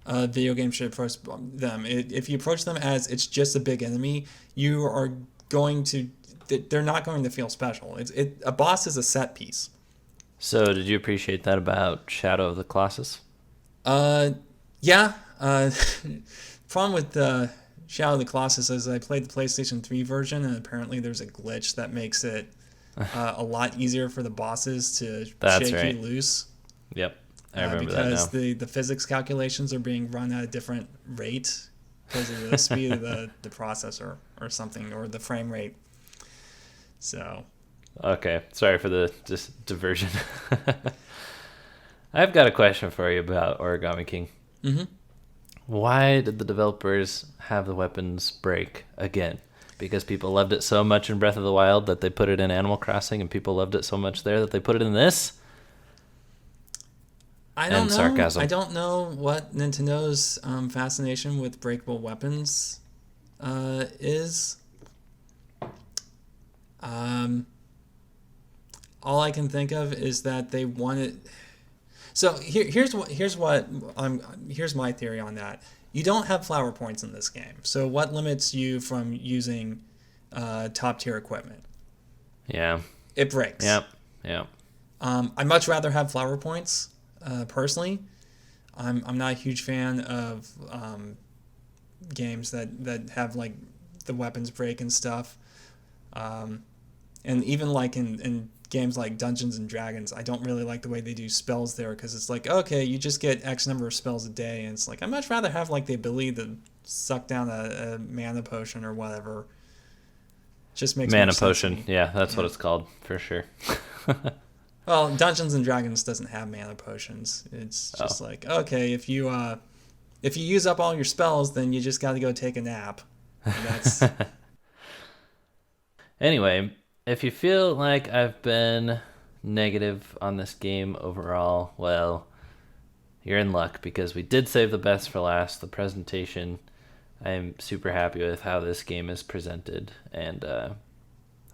video games should approach them. If you approach them as it's just a big enemy, you are going to. They're not going to feel special. A boss is a set piece. So, did you appreciate that about Shadow of the Colossus? Yeah. Problem with Shadow of the Colossus is I played the PlayStation 3 version, and apparently there's a glitch that makes it a lot easier for the bosses to shake you loose. Yep, I remember that now. Because the physics calculations are being run at a different rate because of the speed of the processor or something, or the frame rate. So. Okay, sorry for the diversion. I've got a question for you about Origami King. Mm-hmm. Why did the developers have the weapons break again? Because people loved it so much in Breath of the Wild that they put it in Animal Crossing, and people loved it so much there that they put it in this? I don't know. Sarcasm. I don't know what Nintendo's fascination with breakable weapons is. All I can think of is that they wanted. So here's my theory on that. You don't have flower points in this game. So what limits you from using top tier equipment? Yeah. It breaks. Yep. I'd much rather have flower points. Personally, I'm not a huge fan of games that have like the weapons break and stuff. And even like in games like Dungeons and Dragons, I don't really like the way they do spells there, because it's like, okay, you just get X number of spells a day, and it's like I'd much rather have like the ability to suck down a mana potion or whatever. Just makes mana potion. Yeah, that's what it's called for sure. Well, Dungeons and Dragons doesn't have mana potions. It's just like, okay, if you use up all your spells, then you just got to go take a nap. And that's. Anyway, if you feel like I've been negative on this game overall, well, you're in luck, because we did save the best for last. The presentation, I'm super happy with how this game is presented, and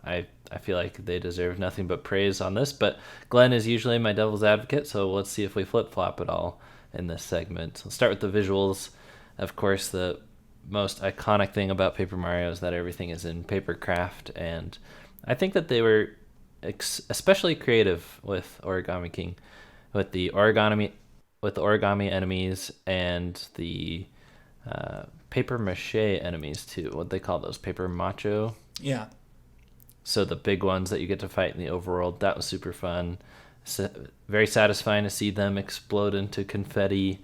I feel like they deserve nothing but praise on this. But Glenn is usually my devil's advocate, so let's see if we flip-flop at all in this segment. We'll start with the visuals. Of course, the most iconic thing about Paper Mario is that everything is in paper craft, and I think that they were especially creative with Origami King, with the origami enemies and the paper mache enemies too. What they call those? Paper macho? Yeah. So the big ones that you get to fight in the overworld, that was super fun. Very satisfying to see them explode into confetti.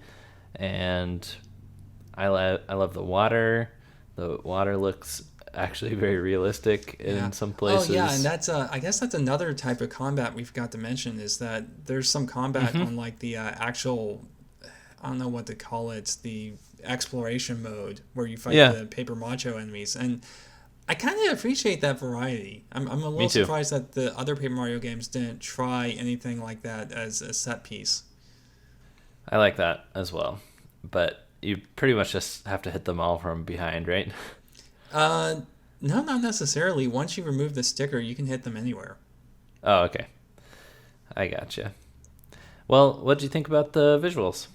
And I love the water. The water looks actually very realistic in some places. Oh yeah, and that's I guess that's another type of combat we forgot to mention is that there's some combat on like the actual, I don't know what to call it, the exploration mode where you fight the paper macho enemies, and I kind of appreciate that variety. I'm a little surprised that the other Paper Mario games didn't try anything like that as a set piece. I like that as well, but you pretty much just have to hit them all from behind, right? No, not necessarily. Once you remove the sticker, you can hit them anywhere. Oh, okay. I gotcha. Well, what do you think about the visuals?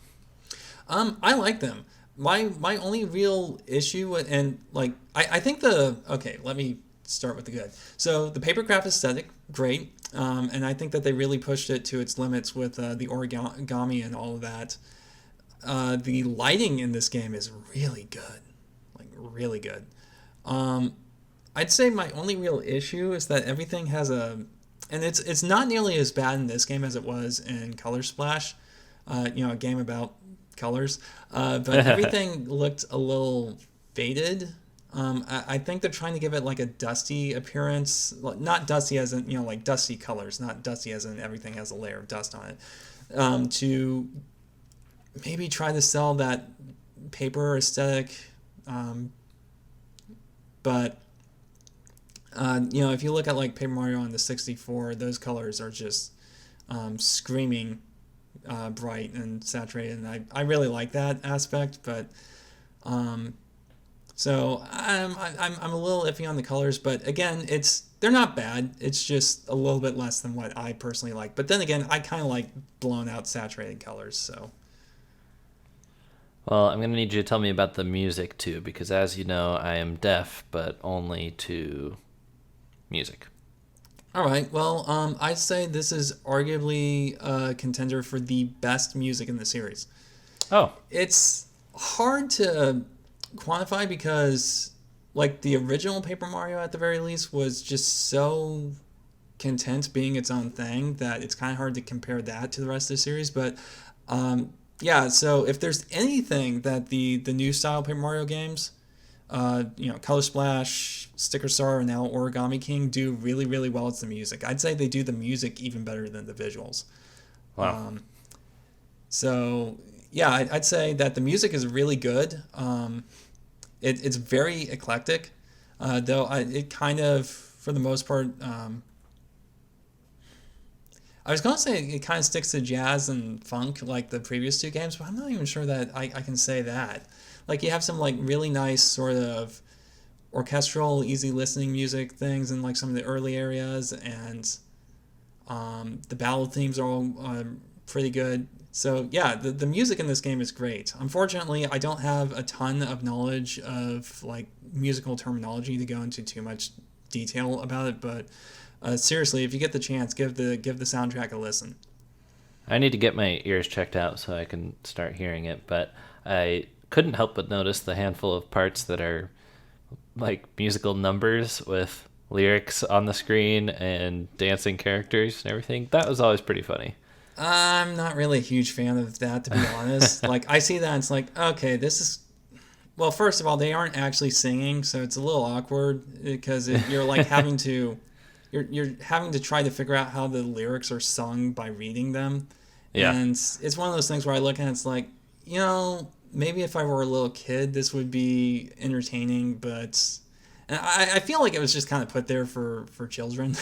I like them. My only real issue, and like I think let me start with the good. So the papercraft aesthetic, great, and I think that they really pushed it to its limits with the origami and all of that. The lighting in this game is really good, like really good. I'd say my only real issue is that everything has and it's not nearly as bad in this game as it was in Color Splash, a game about colors, but everything looked a little faded. I think they're trying to give it like a dusty appearance, not dusty as in like dusty colors, not dusty as in everything has a layer of dust on it, to maybe try to sell that paper aesthetic, but if you look at like Paper Mario on the 64, those colors are just screaming bright and saturated, and I really like that aspect, but so I'm a little iffy on the colors, but again, they're not bad. It's just a little bit less than what I personally like. But then again, I kind of like blown out saturated colors, so. Well, I'm going to need you to tell me about the music too, because as you know, I am deaf, but only to music. All right. Well, I'd say this is arguably a contender for the best music in the series. Oh. It's hard to quantify because, like, the original Paper Mario, at the very least, was just so content being its own thing that it's kind of hard to compare that to the rest of the series. But, so if there's anything that the new style Paper Mario games, Color Splash, Sticker Star, and now Origami King do really, really well, it's the music. I'd say they do the music even better than the visuals. Wow. I'd say that the music is really good. It's very eclectic, though it kind of, for the most part, I was going to say it kind of sticks to jazz and funk like the previous two games, but I'm not even sure that I can say that. Like, you have some like really nice sort of orchestral, easy listening music things in like some of the early areas, and the battle themes are all pretty good. So yeah, the music in this game is great. Unfortunately, I don't have a ton of knowledge of like musical terminology to go into too much detail about it, but seriously, if you get the chance, give the soundtrack a listen. I need to get my ears checked out so I can start hearing it, but I couldn't help but notice the handful of parts that are like musical numbers with lyrics on the screen and dancing characters and everything. That was always pretty funny. I'm not really a huge fan of that, to be honest. Like, I see that and it's like, okay, this is... Well, first of all, they aren't actually singing, so it's a little awkward because you're like having to... You're having to try to figure out how the lyrics are sung by reading them. Yeah. And it's one of those things where I look at it, it's like, maybe if I were a little kid, this would be entertaining, but... And I feel like it was just kind of put there for children.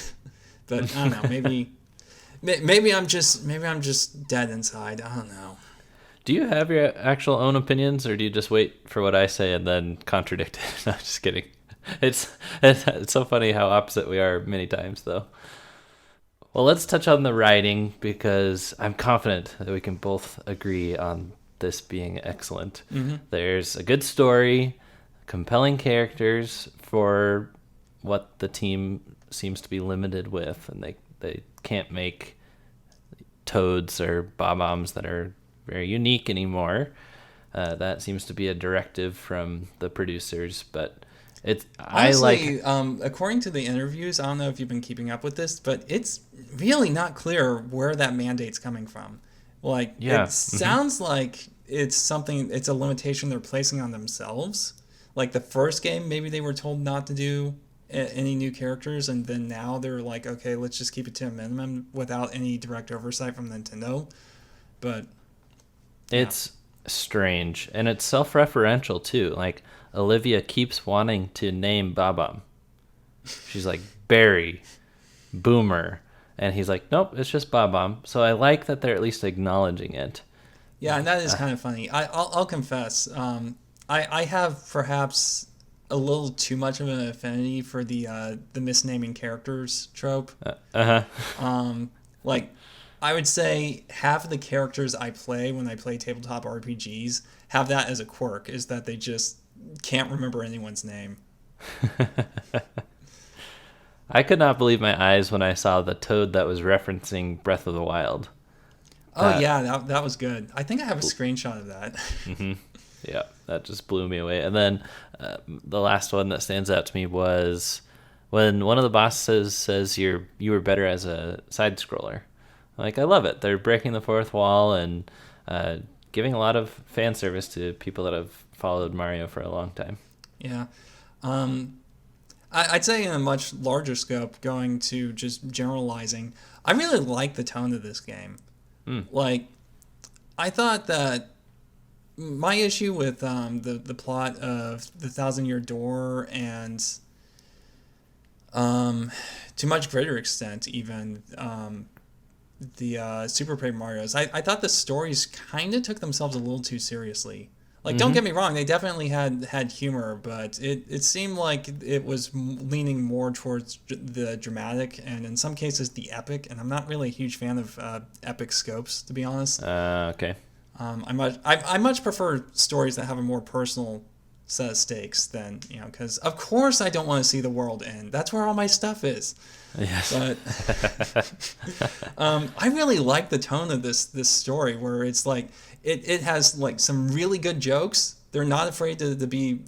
But I don't know, maybe I'm just dead inside. I don't know. Do you have your actual own opinions, or do you just wait for what I say and then contradict it? No, just kidding. It's so funny how opposite we are many times, though. Well, let's touch on the writing, because I'm confident that we can both agree on this being excellent. Mm-hmm. There's a good story, compelling characters for what the team seems to be limited with, and they can't make Toads or Bob-ombs that are very unique anymore. That seems to be a directive from the producers, but Honestly, according to the interviews, I don't know if you've been keeping up with this, but it's really not clear where that mandate's coming from. Like, Yeah. it sounds like it's a limitation they're placing on themselves. Like the first game, maybe they were told not to do any new characters, and then now they're like, okay, let's just keep it to a minimum without any direct oversight from Nintendo. But It's strange, and it's self-referential too. Like Olivia keeps wanting to name Bob-omb. She's like Barry, Boomer, and he's like, nope, it's just Bob-omb. So I like that they're at least acknowledging it. yeah, and that is kind of funny. I'll confess, I have perhaps a little too much of an affinity for the misnaming characters trope. Like, I would say half of the characters I play when I play tabletop RPGs have that as a quirk, is that they just can't remember anyone's name. I could not believe my eyes when I saw the toad that was referencing Breath of the Wild. Oh, yeah, that was good. I think I have a screenshot of that. Yeah, that just blew me away. And then the last one that stands out to me was when one of the bosses says you were better as a side scroller. Like, I love it. They're breaking the fourth wall and giving a lot of fan service to people that have followed Mario for a long time. Yeah. I'd say in a much larger scope, going to just generalizing, I really like the tone of this game. Like, I thought that my issue with the plot of the Thousand Year Door and to much greater extent even the Super Paper Mario's, I thought the stories kind of took themselves a little too seriously. Like, don't get me wrong, they definitely had humor, but it seemed like it was leaning more towards the dramatic and in some cases the epic, and I'm not really a huge fan of epic scopes, to be honest. Okay. I much prefer stories that have a more personal set of stakes than, because of course I don't want to see the world end. That's where all my stuff is. Yes. But I really like the tone of this story, where it's like it has like some really good jokes. They're not afraid to be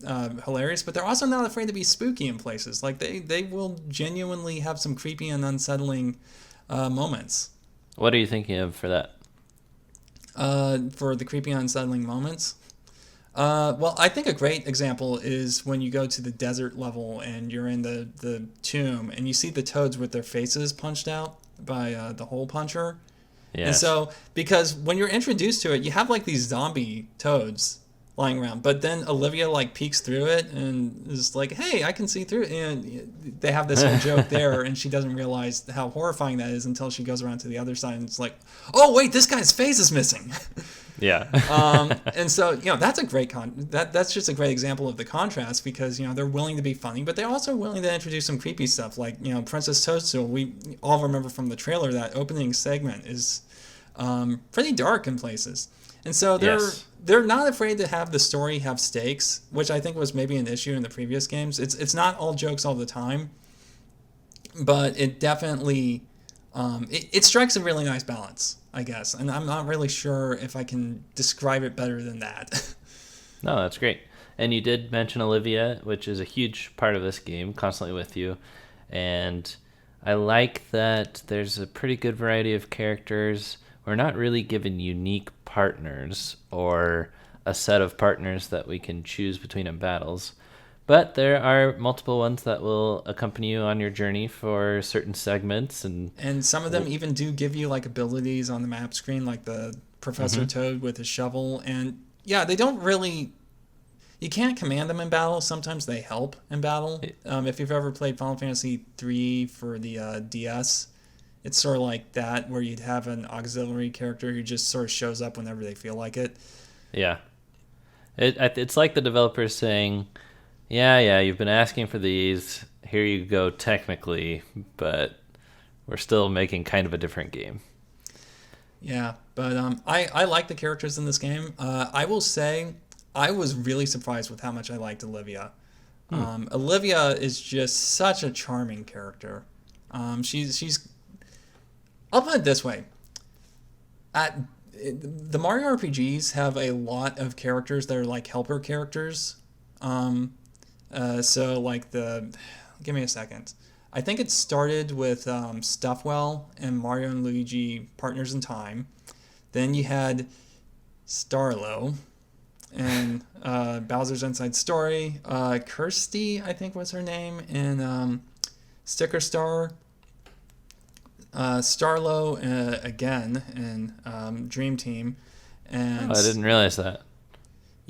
hilarious, but they're also not afraid to be spooky in places. Like they will genuinely have some creepy and unsettling moments. What are you thinking of for that? For the creepy and unsettling moments? Well, I think a great example is when you go to the desert level and you're in the tomb and you see the toads with their faces punched out by the hole puncher. Yes. And so, because when you're introduced to it, you have like these zombie toads lying around, but then Olivia like peeks through it and is like, hey, I can see through it. And they have this whole joke there, and she doesn't realize how horrifying that is until she goes around to the other side and it's like, oh wait, this guy's face is missing. Yeah. And so, that's a great that's just a great example of the contrast, because they're willing to be funny, but they're also willing to introduce some creepy stuff. Like, Princess Toadstool, we all remember from the trailer that opening segment is pretty dark in places. And so they're not afraid to have the story have stakes, which I think was maybe an issue in the previous games. It's not all jokes all the time, but it definitely it strikes a really nice balance, I guess. And I'm not really sure if I can describe it better than that. No, that's great. And you did mention Olivia, which is a huge part of this game, constantly with you. And I like that there's a pretty good variety of characters. We're not really given unique partners or a set of partners that we can choose between in battles. But there are multiple ones that will accompany you on your journey for certain segments. And some of them even do give you like abilities on the map screen, like the Professor Toad with his shovel. And yeah, they don't really... You can't command them in battle. Sometimes they help in battle. If you've ever played Final Fantasy III for the DS, it's sort of like that, where you'd have an auxiliary character who just sort of shows up whenever they feel like it. Yeah. It's like the developers saying, yeah, you've been asking for these. Here you go, technically, but we're still making kind of a different game. Yeah, but I like the characters in this game. I will say I was really surprised with how much I liked Olivia. Olivia is just such a charming character. She's I'll put it this way. the Mario RPGs have a lot of characters that are like helper characters. So like give me a second. I think it started with Stuffwell and Mario and Luigi Partners in Time. Then you had Starlo and Bowser's Inside Story. Kirsty, I think was her name, in Sticker Star. Starlo again in Dream Team. And I didn't realize that.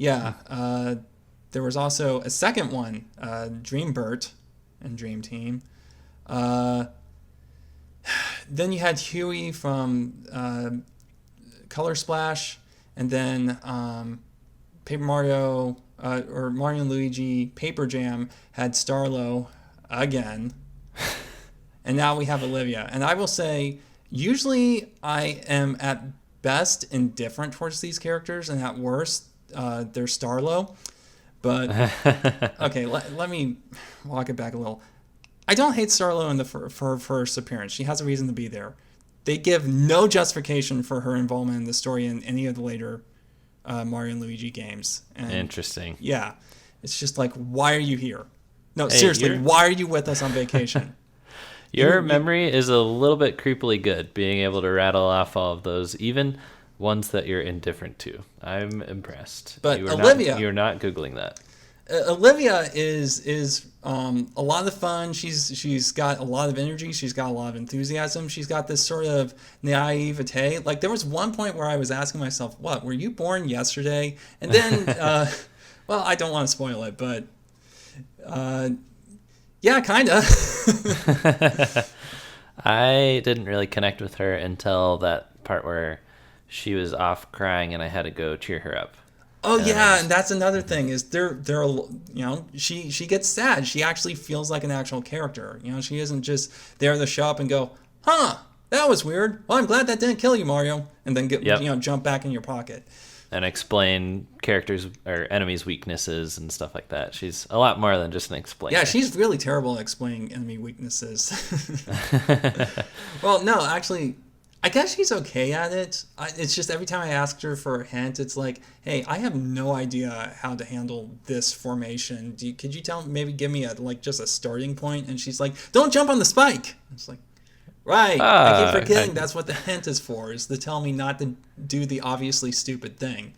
yeah, there was also a second one, Dreambert in Dream Team. Then you had Huey from Color Splash, and then Paper Mario or Mario and Luigi Paper Jam had Starlo again. And now we have Olivia. And I will say, usually I am at best indifferent towards these characters, and at worst, they're Starlo. But, okay, let me walk it back a little. I don't hate Starlo for her first appearance. She has a reason to be there. They give no justification for her involvement in the story in any of the later Mario and Luigi games. And Interesting. yeah, it's just like, why are you here? No, Hey, seriously, why are you with us on vacation? Your memory is a little bit creepily good, being able to rattle off all of those, even ones that you're indifferent to. I'm impressed. But Olivia, you're not Googling that. Olivia is a lot of fun. She's got a lot of energy. She's got a lot of enthusiasm. She's got this sort of naivete. Like, there was one point where I was asking myself, "What? Were you born yesterday?" And then, well, I don't want to spoil it, but yeah, kinda. I didn't really connect with her until that part where she was off crying and I had to go cheer her up. Oh yeah, and that's another thing is they're she gets sad. She actually feels like an actual character. She isn't just there to show up and go, "Huh, that was weird. Well, I'm glad that didn't kill you, Mario," and then jump back in your pocket and explain characters or enemies' weaknesses and stuff like that. She's a lot more than just an explainer. Yeah, she's really terrible at explaining enemy weaknesses. Well, no, actually, I guess she's okay at it. It's just every time I asked her for a hint, it's like, "Hey, I have no idea how to handle this formation. Could you maybe give me just a starting point?" And she's like, "Don't jump on the spike." It's like, right. I keep forgetting that's what the hint is for, is to tell me not to do the obviously stupid thing.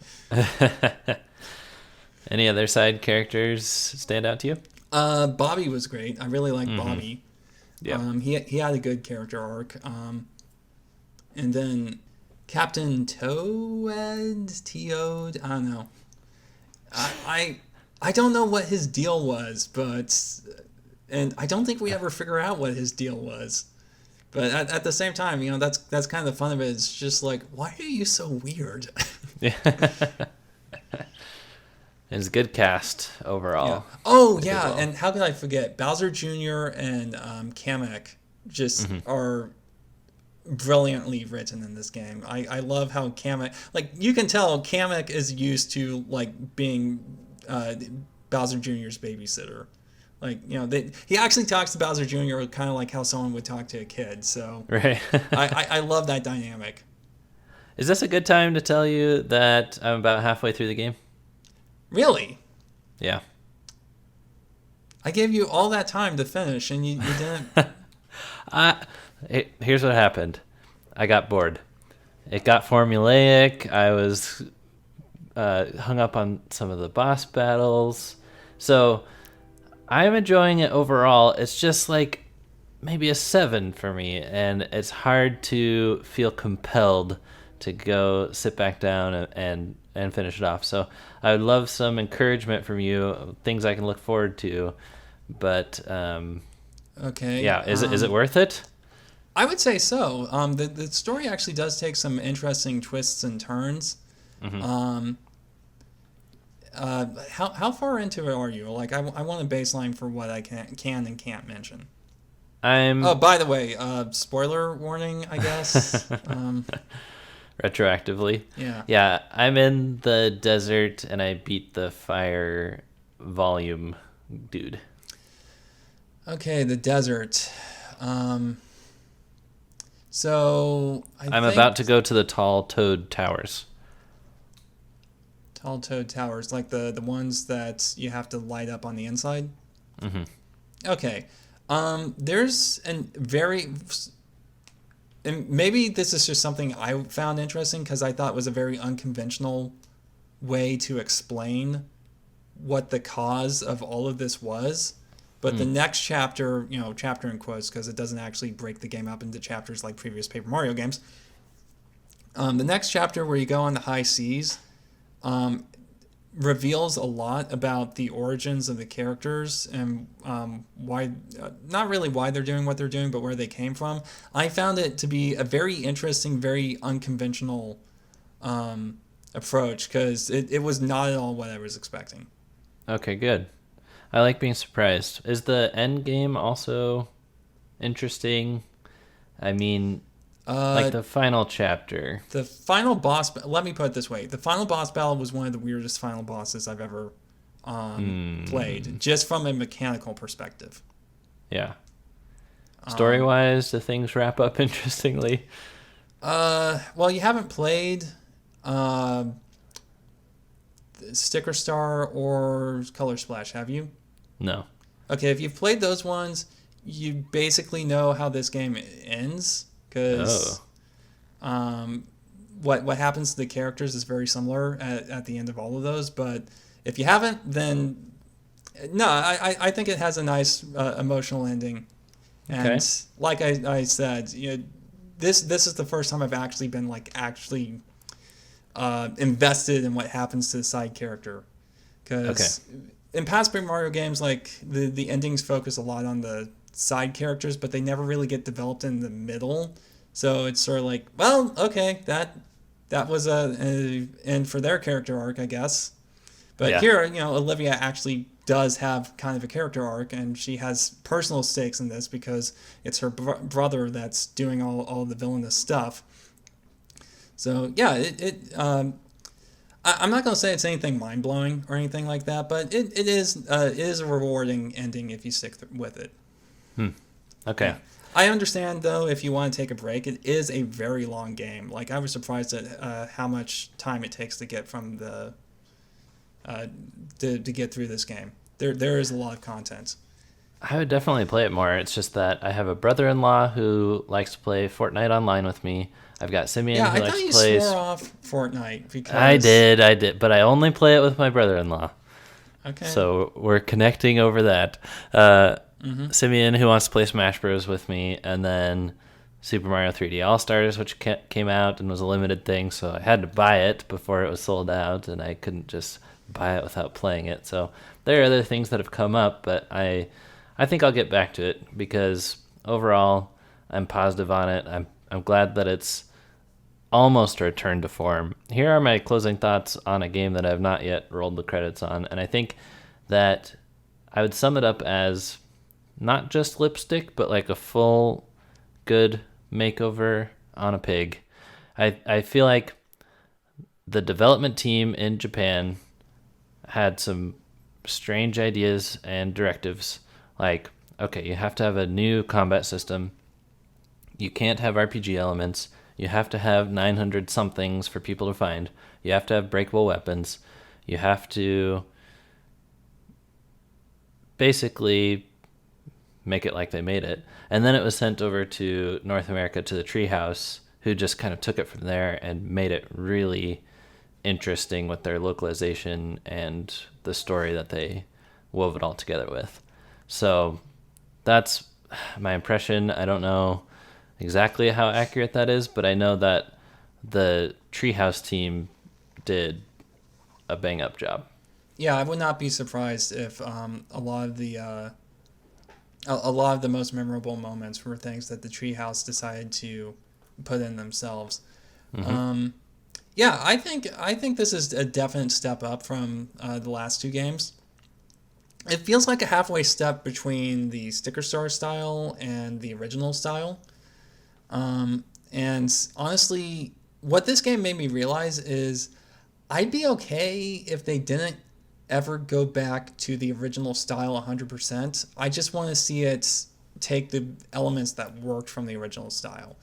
Any other side characters stand out to you? Bobby was great. I really liked Bobby. Yeah. He had a good character arc. And then Captain Toad, I don't know. I don't know what his deal was, and I don't think we ever figure out what his deal was. But at the same time, that's kind of the fun of it. It's just like, why are you so weird? Yeah. It's a good cast overall. Yeah. Oh yeah, well. And how could I forget Bowser Jr. and Kamek just are brilliantly written in this game. I love how Kamek, you can tell Kamek is used to being Bowser Jr.'s babysitter. He actually talks to Bowser Jr. kind of like how someone would talk to a kid. So right. I love that dynamic. Is this a good time to tell you that I'm about halfway through the game? Really? Yeah. I gave you all that time to finish, and you didn't. Here's what happened. I got bored. It got formulaic. I was hung up on some of the boss battles. So I'm enjoying it overall. It's just maybe a 7 for me, and it's hard to feel compelled to go sit back down and finish it off. So I would love some encouragement from you, things I can look forward to. But okay. Yeah, is it worth it? I would say so. The story actually does take some interesting twists and turns. Mm-hmm. How far into it are you? I want a baseline for what I can and can't mention. Oh, by the way, spoiler warning, I guess. Retroactively. Yeah. Yeah, I'm in the desert and I beat the fire volume dude. So I'm about to go to the tall toad towers. Tall Toad Towers, like the ones that you have to light up on the inside. Mm-hmm. Okay. There's and maybe this is just something I found interesting because I thought it was a very unconventional way to explain what the cause of all of this was. But the next chapter, chapter in quotes because it doesn't actually break the game up into chapters like previous Paper Mario games. The next chapter where you go on the high seas reveals a lot about the origins of the characters and why, not really why they're doing what they're doing, but where they came from. I found it to be a very interesting, very unconventional approach because it was not at all what I was expecting. Okay, good. I like being surprised. Is the end game also interesting? I mean, like the final chapter. The final boss, let me put it this way. The final boss battle was one of the weirdest final bosses I've ever played, just from a mechanical perspective. Yeah. Story-wise, do things wrap up interestingly? Well, you haven't played Sticker Star or Color Splash, have you? No. Okay, if you've played those ones, you basically know how this game ends because what happens to the characters is very similar at the end of all of those. But if you haven't, then no, I think it has a nice emotional ending. And Okay. like I said, this is the first time I've actually been invested in what happens to the side character. Because in past Super Mario games, like the endings focus a lot on the side characters, but they never really get developed in the middle. So it's sort of like, well, okay, that was a end for their character arc, I guess. But here, Olivia actually does have kind of a character arc, and she has personal stakes in this because it's her brother that's doing all the villainous stuff. So yeah, I'm not going to say it's anything mind blowing or anything like that, but it is a rewarding ending if you stick with it. Okay. Yeah. I understand though if you want to take a break, it is a very long game. Like I was surprised at how much time it takes to get from the to get through this game. There is a lot of content. I would definitely play it more. It's just that I have a brother-in-law who likes to play Fortnite online with me. I've got Simeon who likes to play... Yeah, I thought you swore off Fortnite because... I did, but I only play it with my brother-in-law. Okay. So we're connecting over that. Simeon who wants to play Smash Bros. With me, and then Super Mario 3D All-Stars, which came out and was a limited thing, so I had to buy it before it was sold out, and I couldn't just buy it without playing it. So there are other things that have come up, but I think I'll get back to it because overall I'm positive on it. I'm glad that it's almost a return to form. Here are my closing thoughts on a game that I have not yet rolled the credits on, and I think that I would sum it up as not just lipstick, but like a full good makeover on a pig. I feel like the development team in Japan had some strange ideas and directives. Like, okay, you have to have a new combat system. You can't have RPG elements. You have to have 900 somethings for people to find. You have to have breakable weapons. You have to basically make it like they made it. And then it was sent over to North America to the Treehouse, who just kind of took it from there and made it really interesting with their localization and the story that they wove it all together with. So that's my impression. I don't know exactly how accurate that is, but I know that the Treehouse team did a bang-up job. Yeah, I would not be surprised if a lot of the most memorable moments were things that the Treehouse decided to put in themselves. Yeah, I think this is a definite step up from the last two games. It feels like a halfway step between the Sticker Star style and the original style. And honestly, what this game made me realize is I'd be okay if they didn't ever go back to the original style 100%. I just want to see it take the elements that worked from the original style.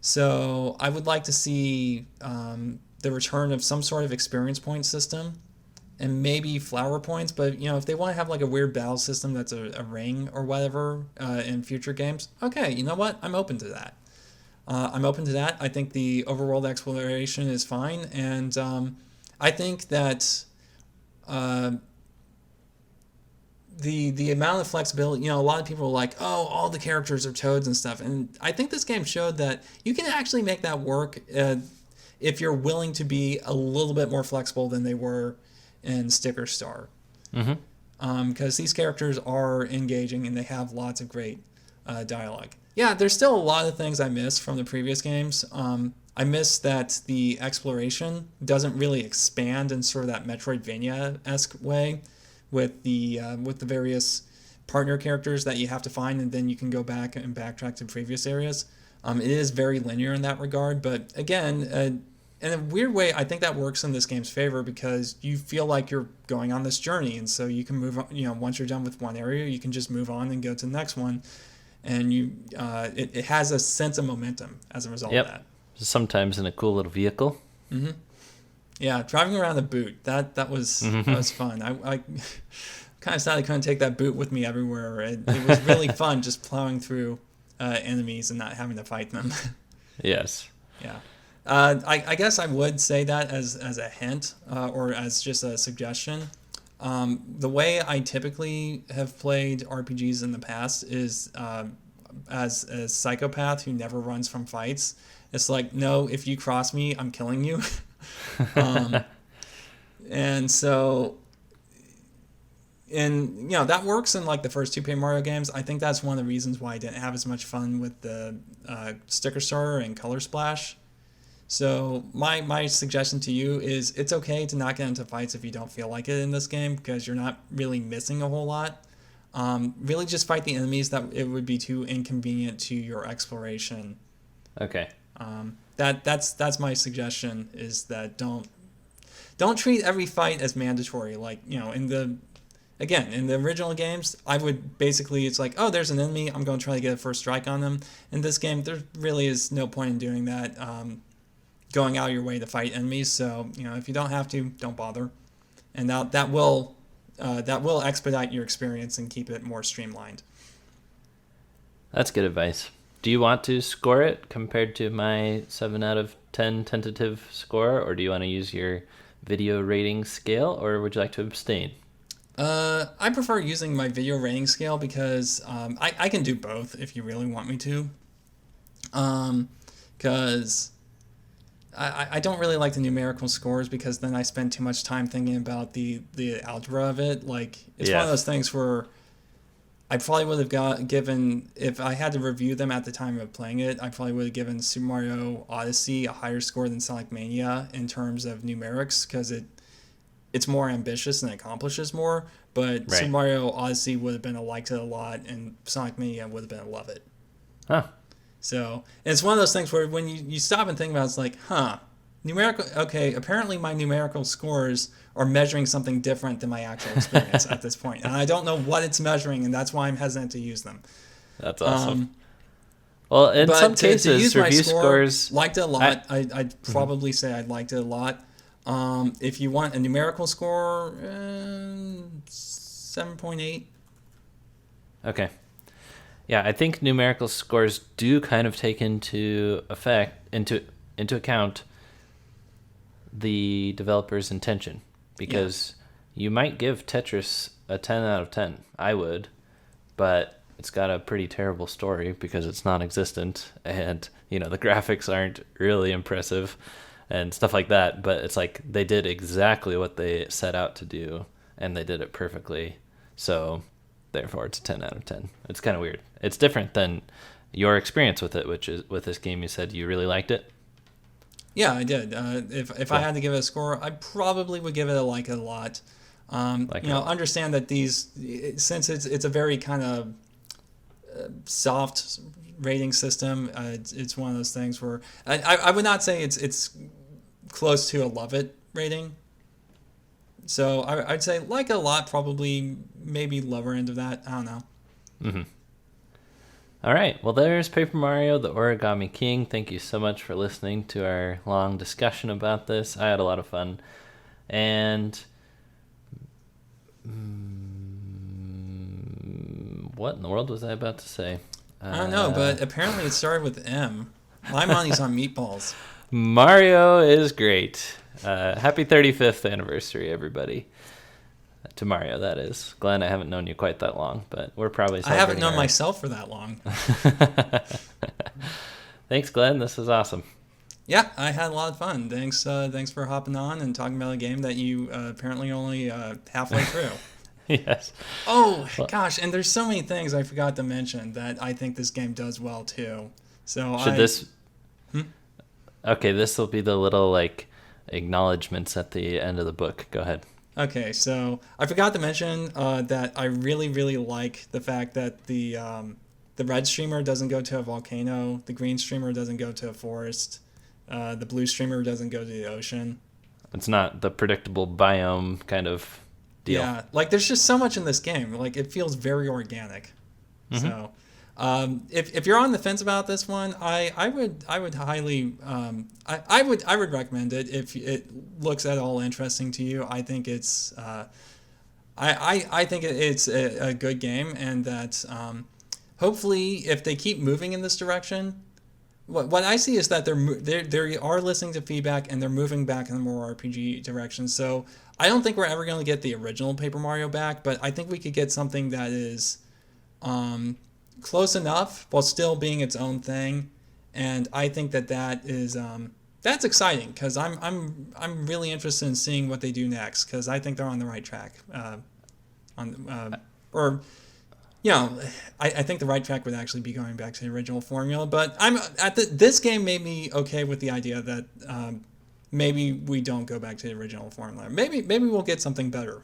So I would like to see the return of some sort of experience point system and maybe flower points. But, if they want to have like a weird battle system that's a ring or whatever in future games, okay, you know what? I'm open to that. I think the overworld exploration is fine. And I think that the amount of flexibility, a lot of people are like, oh, all the characters are toads and stuff. And I think this game showed that you can actually make that work if you're willing to be a little bit more flexible than they were in Sticker Star. Because these characters are engaging and they have lots of great dialogue. Yeah, there's still a lot of things I miss from the previous games. I miss that the exploration doesn't really expand in sort of that Metroidvania-esque way with the various partner characters that you have to find, and then you can go back and backtrack to previous areas. It is very linear in that regard, but again, in a weird way, I think that works in this game's favor because you feel like you're going on this journey, and so you can move on. Once you're done with one area, you can just move on and go to the next one, and it has a sense of momentum as a result of that. Sometimes in a cool little vehicle. Yeah, driving around the boot, that was fun. I kind of sad I couldn't take that boot with me everywhere. It was really fun just plowing through enemies and not having to fight them. Yes. Yeah. I guess I would say that as a hint or as just a suggestion. The way I typically have played RPGs in the past is as a psychopath who never runs from fights. It's like, no, if you cross me, I'm killing you. And so, that works in like the first two Paper Mario games. I think that's one of the reasons why I didn't have as much fun with the Sticker Star and Color Splash. So my suggestion to you is it's okay to not get into fights if you don't feel like it in this game because you're not really missing a whole lot. Really just fight the enemies that it would be too inconvenient to your exploration. Okay. That's my suggestion is that don't treat every fight as mandatory. Like, in the original games, I would basically, it's like, oh, there's an enemy, I'm going to try to get a first strike on them. In this game, there really is no point in doing that, going out of your way to fight enemies. So, if you don't have to, don't bother. And that will expedite your experience and keep it more streamlined. That's good advice. Do you want to score it compared to my 7 out of 10 tentative score, or do you want to use your video rating scale, or would you like to abstain? I prefer using my video rating scale because I can do both if you really want me to. Because I don't really like the numerical scores because then I spend too much time thinking about the algebra of it. Like, it's one of those things where I probably would have given, if I had to review them at the time of playing it, I probably would have given Super Mario Odyssey a higher score than Sonic Mania in terms of numerics because it's more ambitious and accomplishes more. But Super Mario Odyssey would have been a liked it a lot, and Sonic Mania would have been a love it. Huh. So it's one of those things where when you stop and think about it, it's like, numerical. Okay, apparently my numerical scores are measuring something different than my actual experience at this point, and I don't know what it's measuring, and that's why I'm hesitant to use them. That's awesome. Well, in some cases, review scores liked it a lot. I'd probably say I liked it a lot. If you want a numerical score, 7.8. Okay. Yeah, I think numerical scores do kind of take into account the developer's intention, because you might give Tetris a 10 out of 10. I would, but it's got a pretty terrible story because it's non-existent, and the graphics aren't really impressive and stuff like that. But it's like they did exactly what they set out to do, and they did it perfectly. So therefore, it's a 10 out of 10. It's kind of weird. It's different than your experience with it, which is with this game. You said you really liked it. Yeah, I did. If I had to give it a score, I probably would give it a like it a lot. Understand that since it's a very kind of soft rating system, it's one of those things where I would not say it's close to a love it rating. So I'd say like it a lot, probably maybe lower end of that. I don't know. Mm-hmm. All right. Well, there's Paper Mario, the Origami King. Thank you so much for listening to our long discussion about this. I had a lot of fun. And what in the world was I about to say? I don't know, but apparently it started with M. My money's on meatballs. Mario is great. Happy 35th anniversary, everybody. To Mario, that is. Glenn, I haven't known you quite that long, but we're probably I haven't known myself for that long. Thanks, Glenn. This was awesome. Yeah, I had a lot of fun. Thanks for hopping on and talking about a game that you apparently only halfway through. Yes. Oh, gosh, and there's so many things I forgot to mention that I think this game does well, too. So Okay, this will be the little, acknowledgments at the end of the book. Go ahead. Okay, so I forgot to mention that I really, really like the fact that the red streamer doesn't go to a volcano, the green streamer doesn't go to a forest, the blue streamer doesn't go to the ocean. It's not the predictable biome kind of deal. Yeah, there's just so much in this game. It feels very organic. Mm-hmm. So if you're on the fence about this one, I would highly I would recommend it if it looks at all interesting to you. I think it's I think it's a good game, and that hopefully if they keep moving in this direction, what I see is that they are listening to feedback and they're moving back in a more RPG direction. So I don't think we're ever going to get the original Paper Mario back, but I think we could get something that is close enough while still being its own thing, and I think that is that's exciting because I'm really interested in seeing what they do next, because I think they're on the right track. I think the right track would actually be going back to the original formula. But this game made me okay with the idea that maybe we don't go back to the original formula. Maybe we'll get something better.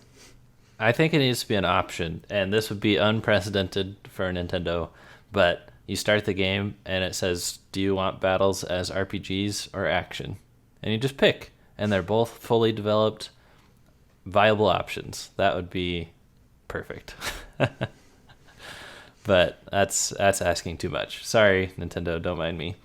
I think it needs to be an option, and this would be unprecedented for Nintendo, but you start the game and it says, do you want battles as RPGs or action? And you just pick, and they're both fully developed, viable options. That would be perfect. But that's asking too much. Sorry, Nintendo, don't mind me.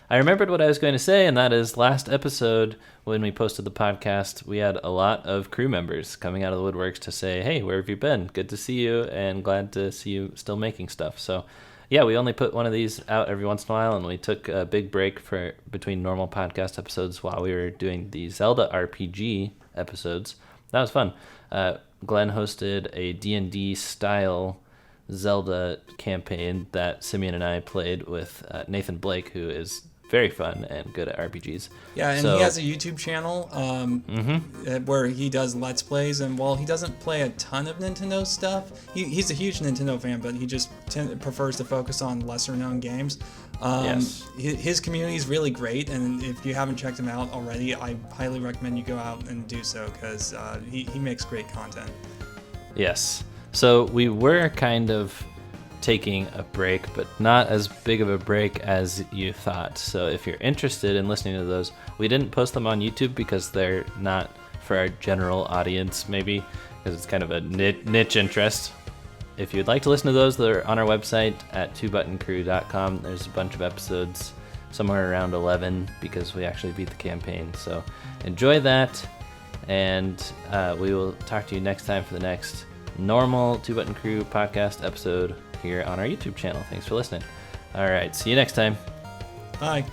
I remembered what I was going to say, and that is last episode when we posted the podcast, we had a lot of crew members coming out of the woodworks to say, hey, where have you been? Good to see you, and glad to see you still making stuff. So, yeah, we only put one of these out every once in a while, and we took a big break between normal podcast episodes while we were doing the Zelda RPG episodes. That was fun. Glenn hosted a D&D style Zelda campaign that Simeon and I played with Nathan Blake, who is very fun and good at RPGs. Yeah, and he has a YouTube channel where he does Let's Plays, and while he doesn't play a ton of Nintendo stuff, he's a huge Nintendo fan, but he just prefers to focus on lesser-known games. Yes. His community is really great, and if you haven't checked him out already, I highly recommend you go out and do so, because he makes great content. Yes. So we were kind of taking a break, but not as big of a break as you thought. So if you're interested in listening to those, we didn't post them on YouTube because they're not for our general audience, maybe, because it's kind of a niche interest. If you'd like to listen to those, they're on our website at twobuttoncrew.com. There's a bunch of episodes, somewhere around 11, because we actually beat the campaign. So enjoy that, and we will talk to you next time for the next normal Two Button Crew podcast episode here on our YouTube channel. Thanks for listening. All right, see you next time. Bye.